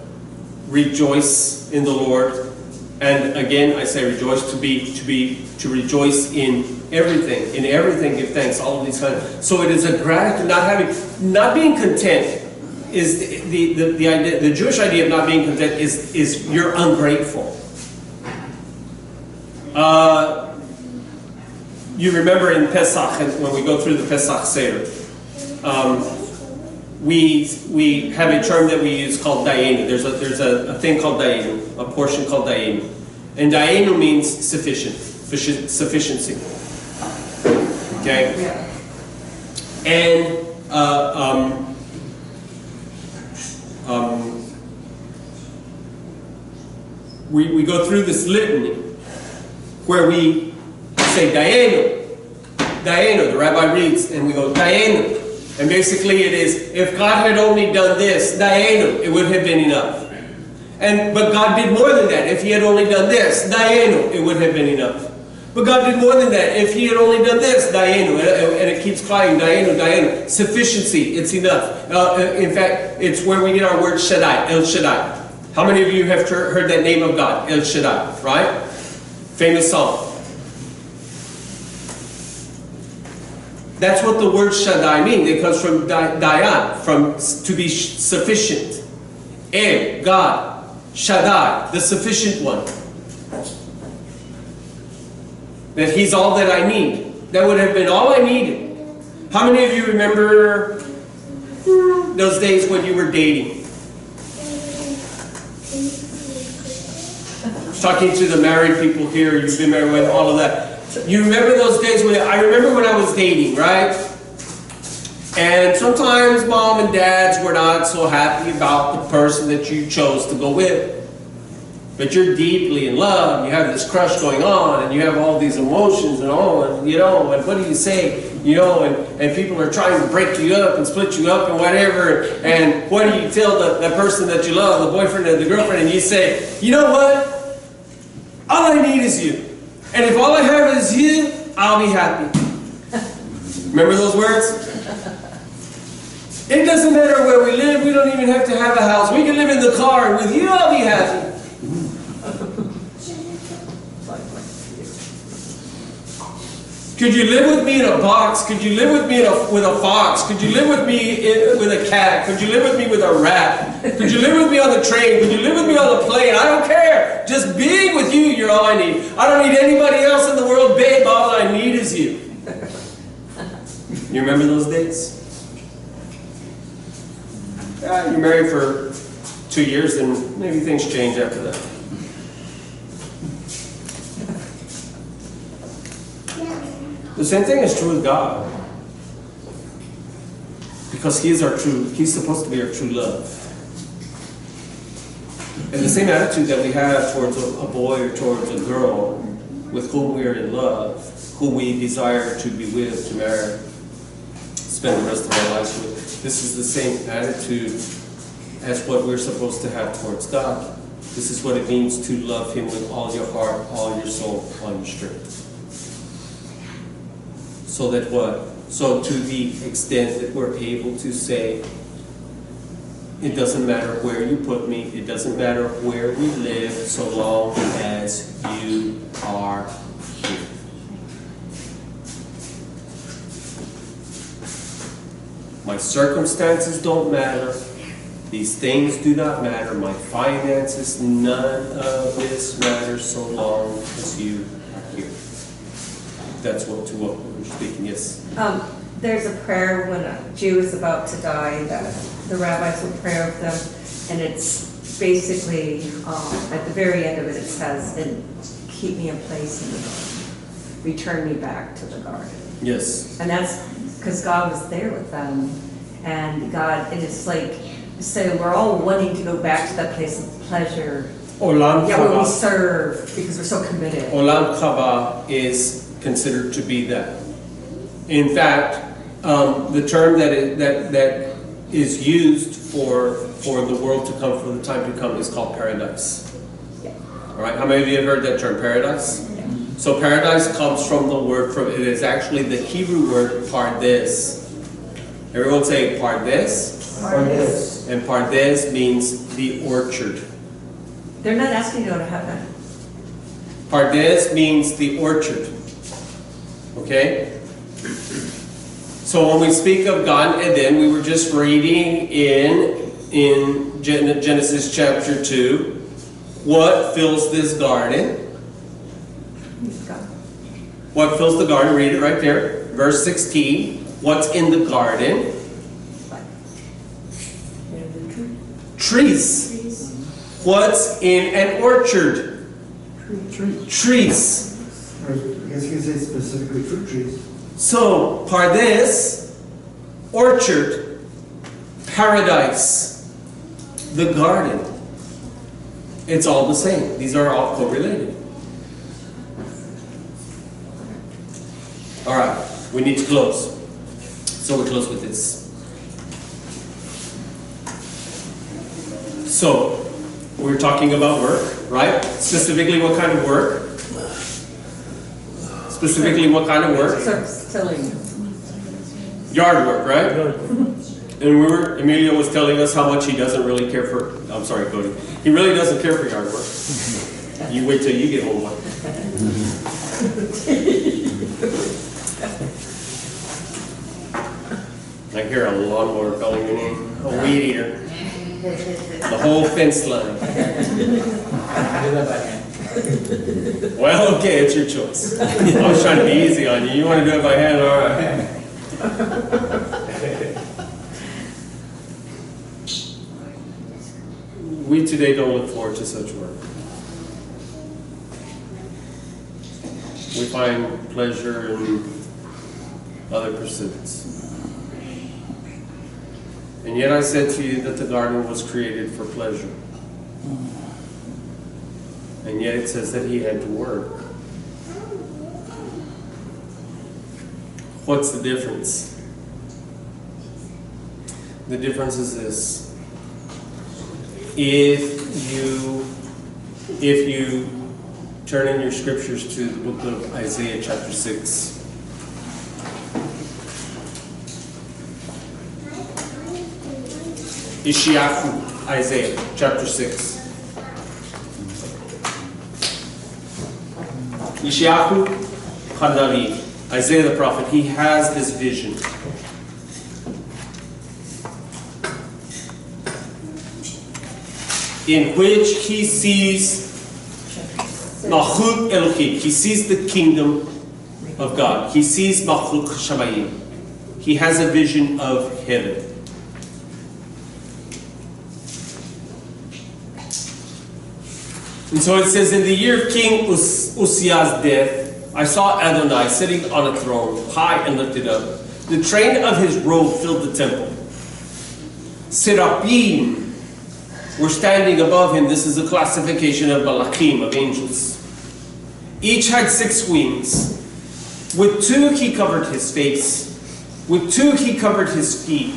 Rejoice in the Lord, and again I say rejoice to rejoice in everything. In everything, give thanks. All of these kinds. So it is a gratitude, not being content. Is the idea, the Jewish idea of not being content is you're ungrateful. You remember in Pesach, when we go through the Pesach Seder, we have a term that we use called dayenu. There's a thing called dayenu, a portion called dayenu, and dayenu means sufficiency. Okay, and we go through this litany where we say Dayenu, Dayenu. The rabbi reads and we go Dayenu, and basically it is, if God had only done this, Dayenu, it would have been enough. But God did more than that. If He had only done this, Dayenu, it would have been enough. But God did more than that. If He had only done this, Dayenu, and it keeps crying, Dayenu, Dayenu. Sufficiency, it's enough. In fact, it's where we get our word Shaddai, El Shaddai. How many of you have heard that name of God, El Shaddai, right? Famous song. That's what the word Shaddai means. It comes from Dayan, from to be sufficient. El, God, Shaddai, the sufficient one. That He's all that I need. That would have been all I needed. How many of you remember those days when you were dating? Talking to the married people here, you've been married with all of that. You remember those days I remember when I was dating, right? And sometimes mom and dads were not so happy about the person that you chose to go with. But you're deeply in love, you have this crush going on, and you have all these emotions and all, and and what do you say, and people are trying to break you up and split you up and whatever, and what do you tell the person that you love, the boyfriend or the girlfriend, and you say, you know what, all I need is you, and if all I have is you, I'll be happy. Remember those words? It doesn't matter where we live, we don't even have to have a house, we can live in the car, and with you I'll be happy. Could you live with me in a box? Could you live with me with a fox? Could you live with me with a cat? Could you live with me with a rat? Could you live with me on the train? Could you live with me on the plane? I don't care. Just being with you, you're all I need. I don't need anybody else in the world, babe. All I need is you. You remember those days? Yeah, you're married for 2 years, and maybe things change after that. The same thing is true with God. Because He's supposed to be our true love. And the same attitude that we have towards a boy or towards a girl with whom we are in love, whom we desire to be with, to marry, spend the rest of our lives with. This is the same attitude as what we're supposed to have towards God. This is what it means to love Him with all your heart, all your soul, all your strength. So that what? So to the extent that we're able to say, it doesn't matter where you put me, it doesn't matter where we live, so long as you are here. My circumstances don't matter. These things do not matter. My finances, none of this matters so long as you are here. That's what we're speaking, yes. There's a prayer when a Jew is about to die that the rabbis will pray over them, and it's basically, at the very end of it, it says, and keep me in place in the garden. Return me back to the garden. Yes. And that's because God was there with them, and it's like, so we're all wanting to go back to that place of pleasure. Olam Where we Haba. serve, because we're so committed. Olam Haba is considered to be that. In fact, the term that is used for the world to come, for the time to come, is called paradise. Yeah. All right, how many of you have heard that term, paradise? Yeah. So paradise comes from the word, it is actually the Hebrew word pardes. Everyone say pardes. Pardes. And pardes means the orchard. They're not asking you to go to heaven. Pardes means the orchard. Okay? So when we speak of Gan Eden, we were just reading in Genesis chapter 2, what fills this garden? What fills the garden? Read it right there. Verse 16. What's in the garden? Trees. What's in an orchard? Trees. Or I guess you could say specifically fruit trees. So, Pardes, orchard, paradise, the garden. It's all the same. These are all correlated. All right, we need to close. So we close with this. So, we're talking about work, right? Specifically, what kind of work? Specifically, what kind of work? Tilling. Yard work, right? And Emilio was telling us how much he doesn't really care for, I'm sorry, Cody. He really doesn't care for yard work. You wait till you get home. I hear a lawnmower calling your name. A weed eater. The whole fence line. I do that by hand. Well, okay, it's your choice. I was trying to be easy on you. You want to do it by hand? All right. We today don't look forward to such work. We find pleasure in other pursuits. And yet I said to you that the garden was created for pleasure. And yet it says that he had to work. What's the difference? The difference is this. If you turn in your scriptures to the book of Isaiah chapter 6. Isaiah chapter 6. Yeshayahu Hanavi. Isaiah the prophet, he has this vision. In which he sees Malchut Elohim. He sees the kingdom of God. He sees Malchut Shamayim. He has a vision of heaven. And so it says, in the year of King Uzziah's death, I saw Adonai sitting on a throne, high and lifted up. The train of his robe filled the temple. Seraphim were standing above him. This is a classification of Malachim, of angels. Each had 6 wings. With 2 he covered his face. With 2 he covered his feet.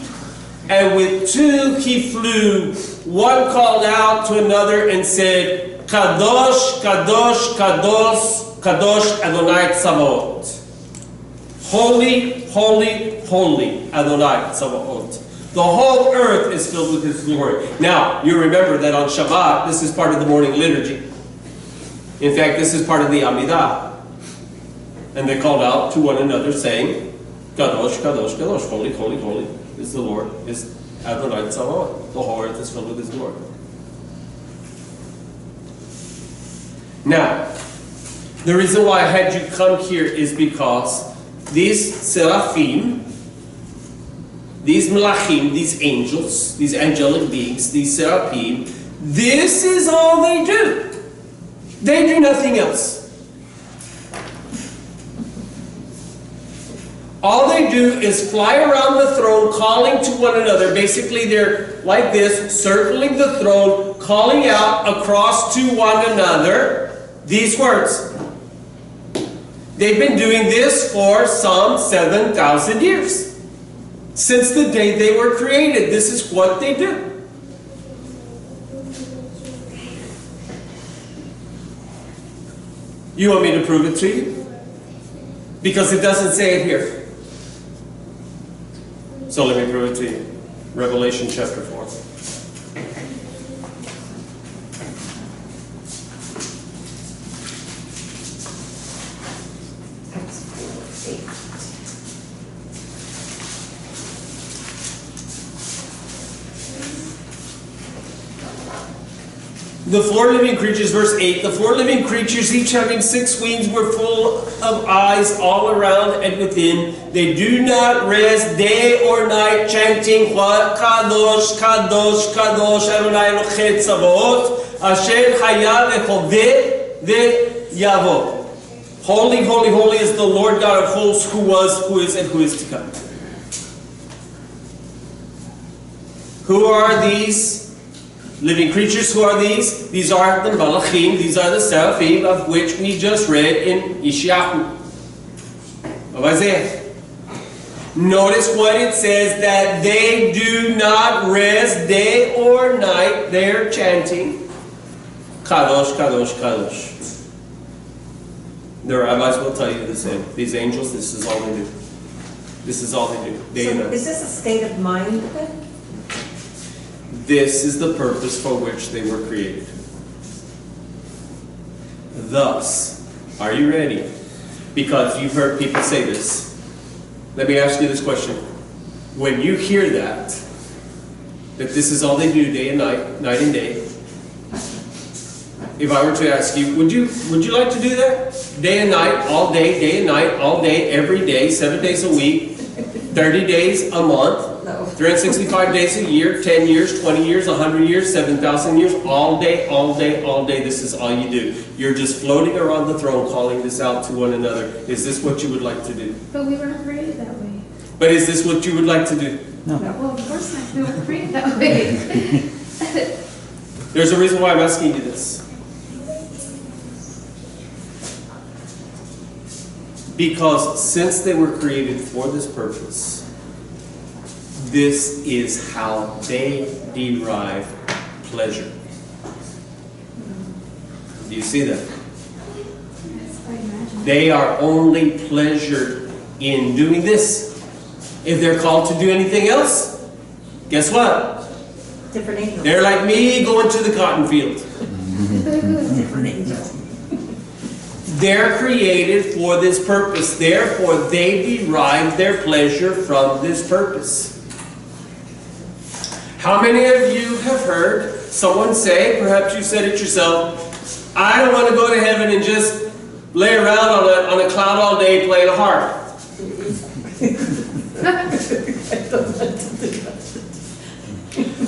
And with 2 he flew. One called out to another and said, Kadosh, Kadosh, Kadosh, Kadosh Adonai Tzavaot. Holy, holy, holy Adonai Tzavaot. The whole earth is filled with His glory. Now, you remember that on Shabbat, this is part of the morning liturgy. In fact, this is part of the Amidah. And they called out to one another saying, Kadosh, Kadosh, Kadosh, holy, holy, holy is the Lord, is Adonai Tzavaot. The whole earth is filled with His glory. Now, the reason why I had you come here is because these seraphim, these malachim, these angels, these angelic beings, these seraphim, this is all they do. They do nothing else. All they do is fly around the throne calling to one another. Basically, they're like this, circling the throne, calling out across to one another these words. They've been doing this for some 7,000 years. Since the day they were created, this is what they do. You want me to prove it to you? Because it doesn't say it here. So let me prove it to you. Revelation chapter 4. The 4 living creatures, verse 8, the 4 living creatures, each having 6 wings, were full of eyes all around and within. They do not rest day or night, chanting, what? Kadosh, Kadosh, Kadosh, Adonai Elohei Tzavaot, Asher Haya Vehoveh Ve'yavo. Holy, holy, holy is the Lord God of hosts, who was, who is, and who is to come. Who are these living creatures? Who are these? These are the malachim, these are the seraphim of which we just read in Yeshayahu of Isaiah. Notice what it says, that they do not rest day or night. They're chanting Kadosh, Kadosh, Kadosh. The rabbis will tell you the same. These angels, this is all they do. This is all they do. Day and night. Is this a state of mind then? This is the purpose for which they were created. Thus, are you ready? Because you've heard people say this. Let me ask you this question. When you hear that this is all they do day and night, night and day, if I were to ask you, would you like to do that? Day and night, all day and night, all day, every day, 7 days a week, 30 days a month, No. 365 days a year, 10 years, 20 years, 100 years, 7,000 years, all day, all day, all day. This is all you do. You're just floating around the throne calling this out to one another. Is this what you would like to do? But we weren't created that way. But is this what you would like to do? Well, of course not. We weren't created that way. There's a reason why I'm asking you this. Because since they were created for this purpose, this is how they derive pleasure. Do you see that? Yes, I imagine. They are only pleasured in doing this. If they're called to do anything else, guess what? Different angels. They're like me going to the cotton field. Different angels. They're created for this purpose. Therefore, they derive their pleasure from this purpose. How many of you have heard someone say, perhaps you said it yourself, I don't want to go to heaven and just lay around on a cloud all day playing a harp.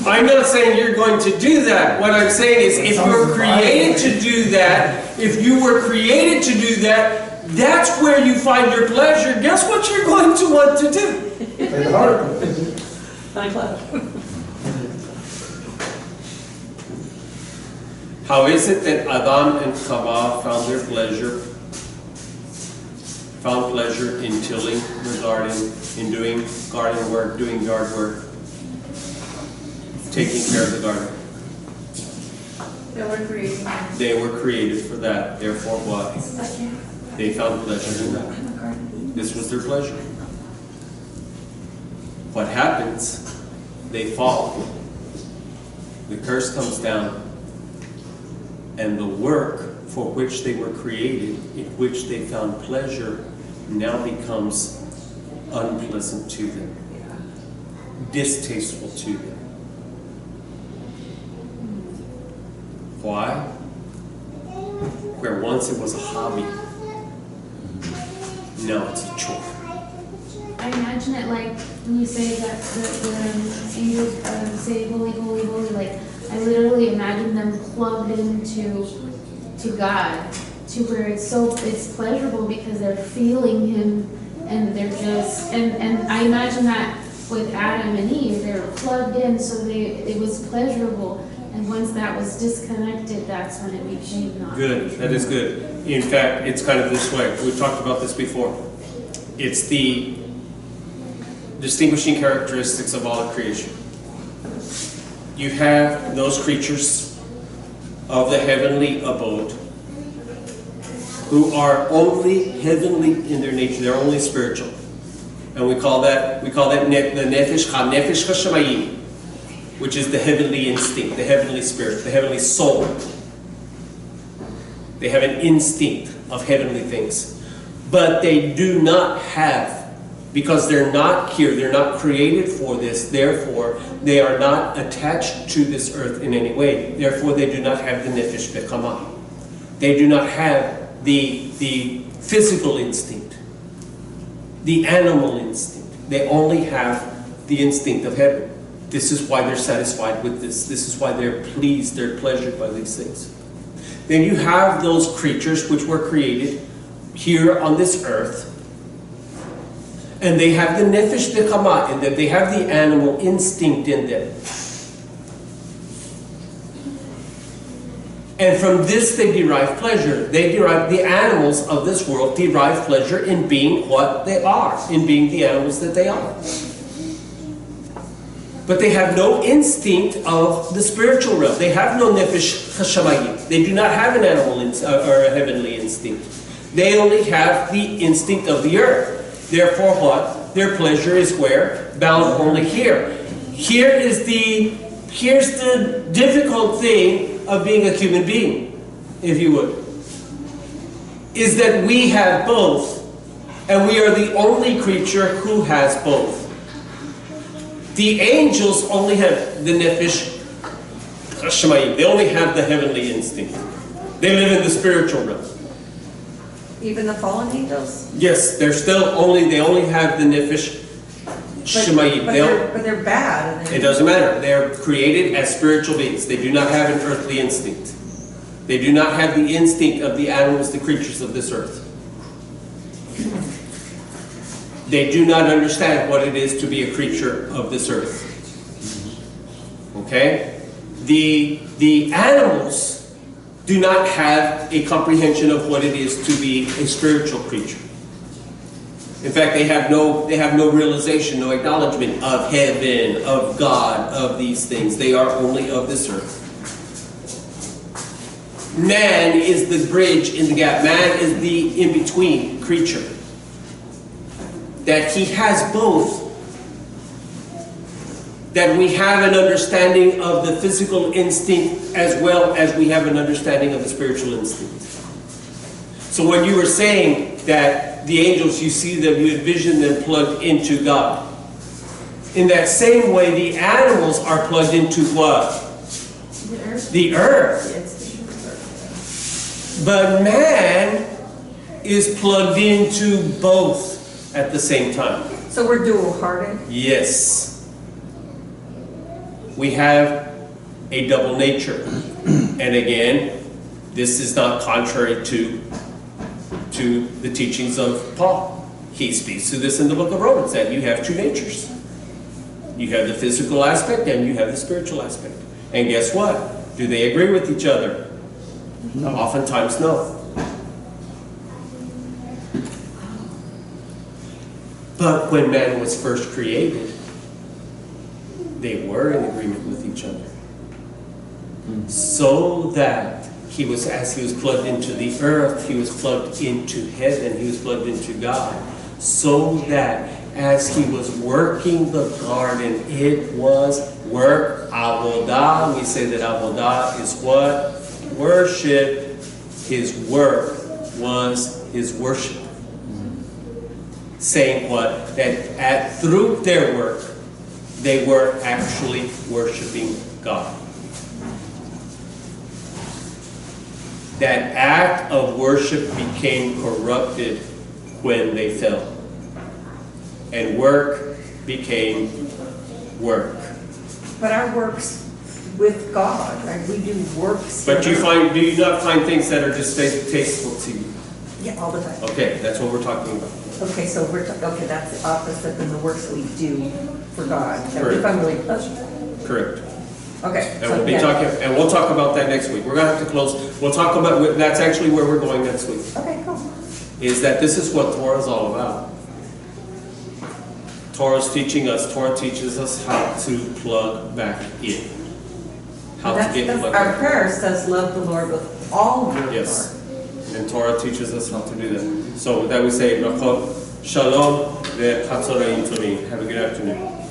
I'm not saying you're going to do that. What I'm saying is if you're created to do that, if you were created to do that, that's where you find your pleasure. Guess what you're going to want to do? Play the harp. On a cloud. How is it that Adam and Chava found their pleasure? Found pleasure in tilling the garden, in doing garden work, doing yard work, taking care of the garden. They were creating. They were created for that. Therefore, what? They found pleasure in that. This was their pleasure. What happens? They fall. The curse comes down. And the work for which they were created, in which they found pleasure, now becomes unpleasant to them, distasteful to them. Why? Where once it was a hobby, now it's a chore. I imagine it like when you say that the angels say holy, holy, holy, like I literally imagine them plugged into God, to where it's pleasurable because they're feeling Him, and they're just and I imagine that with Adam and Eve, they were plugged in, so it was pleasurable, and once that was disconnected, that's when it became not. Good, that is good. In fact, it's kind of this way. We've talked about this before. It's the distinguishing characteristics of all of creation. You have those creatures of the heavenly abode who are only heavenly in their nature. They're only spiritual, and we call that the nefesh hashemayim, which is the heavenly instinct, the heavenly spirit, the heavenly soul. They have an instinct of heavenly things, but they do not have. Because they're not here, they're not created for this, therefore they are not attached to this earth in any way. Therefore they do not have the nefesh b'chama. They do not have the physical instinct, the animal instinct. They only have the instinct of heaven. This is why they're satisfied with this. This is why they're pleased, they're pleasured by these things. Then you have those creatures which were created here on this earth, and they have the nefesh b'chama, in that they have the animal instinct in them. And from this they derive pleasure. The animals of this world derive pleasure in being what they are, in being the animals that they are. But they have no instinct of the spiritual realm. They have no nefesh hashemayim. They do not have an animal or a heavenly instinct. They only have the instinct of the earth. Therefore what? Their pleasure is where? Bound only here. Here's the difficult thing of being a human being, if you would, is that we have both, and we are the only creature who has both. The angels only have the nefesh hashemayim. They only have the heavenly instinct. They live in the spiritual realm. Even the fallen angels? Yes, they only have the nefesh shemayim. But they're bad. And It doesn't matter. They are created as spiritual beings. They do not have an earthly instinct. They do not have the instinct of the animals, the creatures of this earth. They do not understand what it is to be a creature of this earth. Okay? The animals do not have a comprehension of what it is to be a spiritual creature. In fact, they have no realization, no acknowledgement of heaven, of God, of these things. They are only of this earth. Man is the bridge in the gap. Man is the in-between creature. That he has both. That we have an understanding of the physical instinct as well as we have an understanding of the spiritual instinct. So when you were saying that the angels, you see them, you envision them plugged into God. In that same way, the animals are plugged into what? The earth. The earth. But man is plugged into both at the same time. So we're dual-hearted? Yes. We have a double nature. And again, this is not contrary to the teachings of Paul. He speaks to this in the book of Romans, that you have two natures. You have the physical aspect and you have the spiritual aspect. And guess what? Do they agree with each other? No. Oftentimes, no. But when man was first created, they were in agreement with each other. So that he was, as he was plugged into the earth, he was plugged into heaven, he was plugged into God. So that as he was working the garden, it was work, avodah. We say that avodah is what? Worship. His work was his worship. Saying what? That through their work, they were actually worshiping God. That act of worship became corrupted when they fell. And work became work. But our works with God, right? We do works. But do you not find things that are distasteful to you? Yeah, all the time. Okay, that's what we're talking about. Okay, so okay, that's the opposite than the works we do for God. That we Correct. find really pleasurable. Correct. Okay. And we'll talk about that next week. We're going to have to close. We'll talk about, that's actually where we're going next week. Okay, cool. Is that this is what Torah is all about. Torah teaches us how to plug back in. How to get plugged our in. prayer says, love the Lord with all your Yes. heart. And Torah teaches us how to do that. So that we say, Shalom, ve'chatzoreim tovim. Have a good afternoon.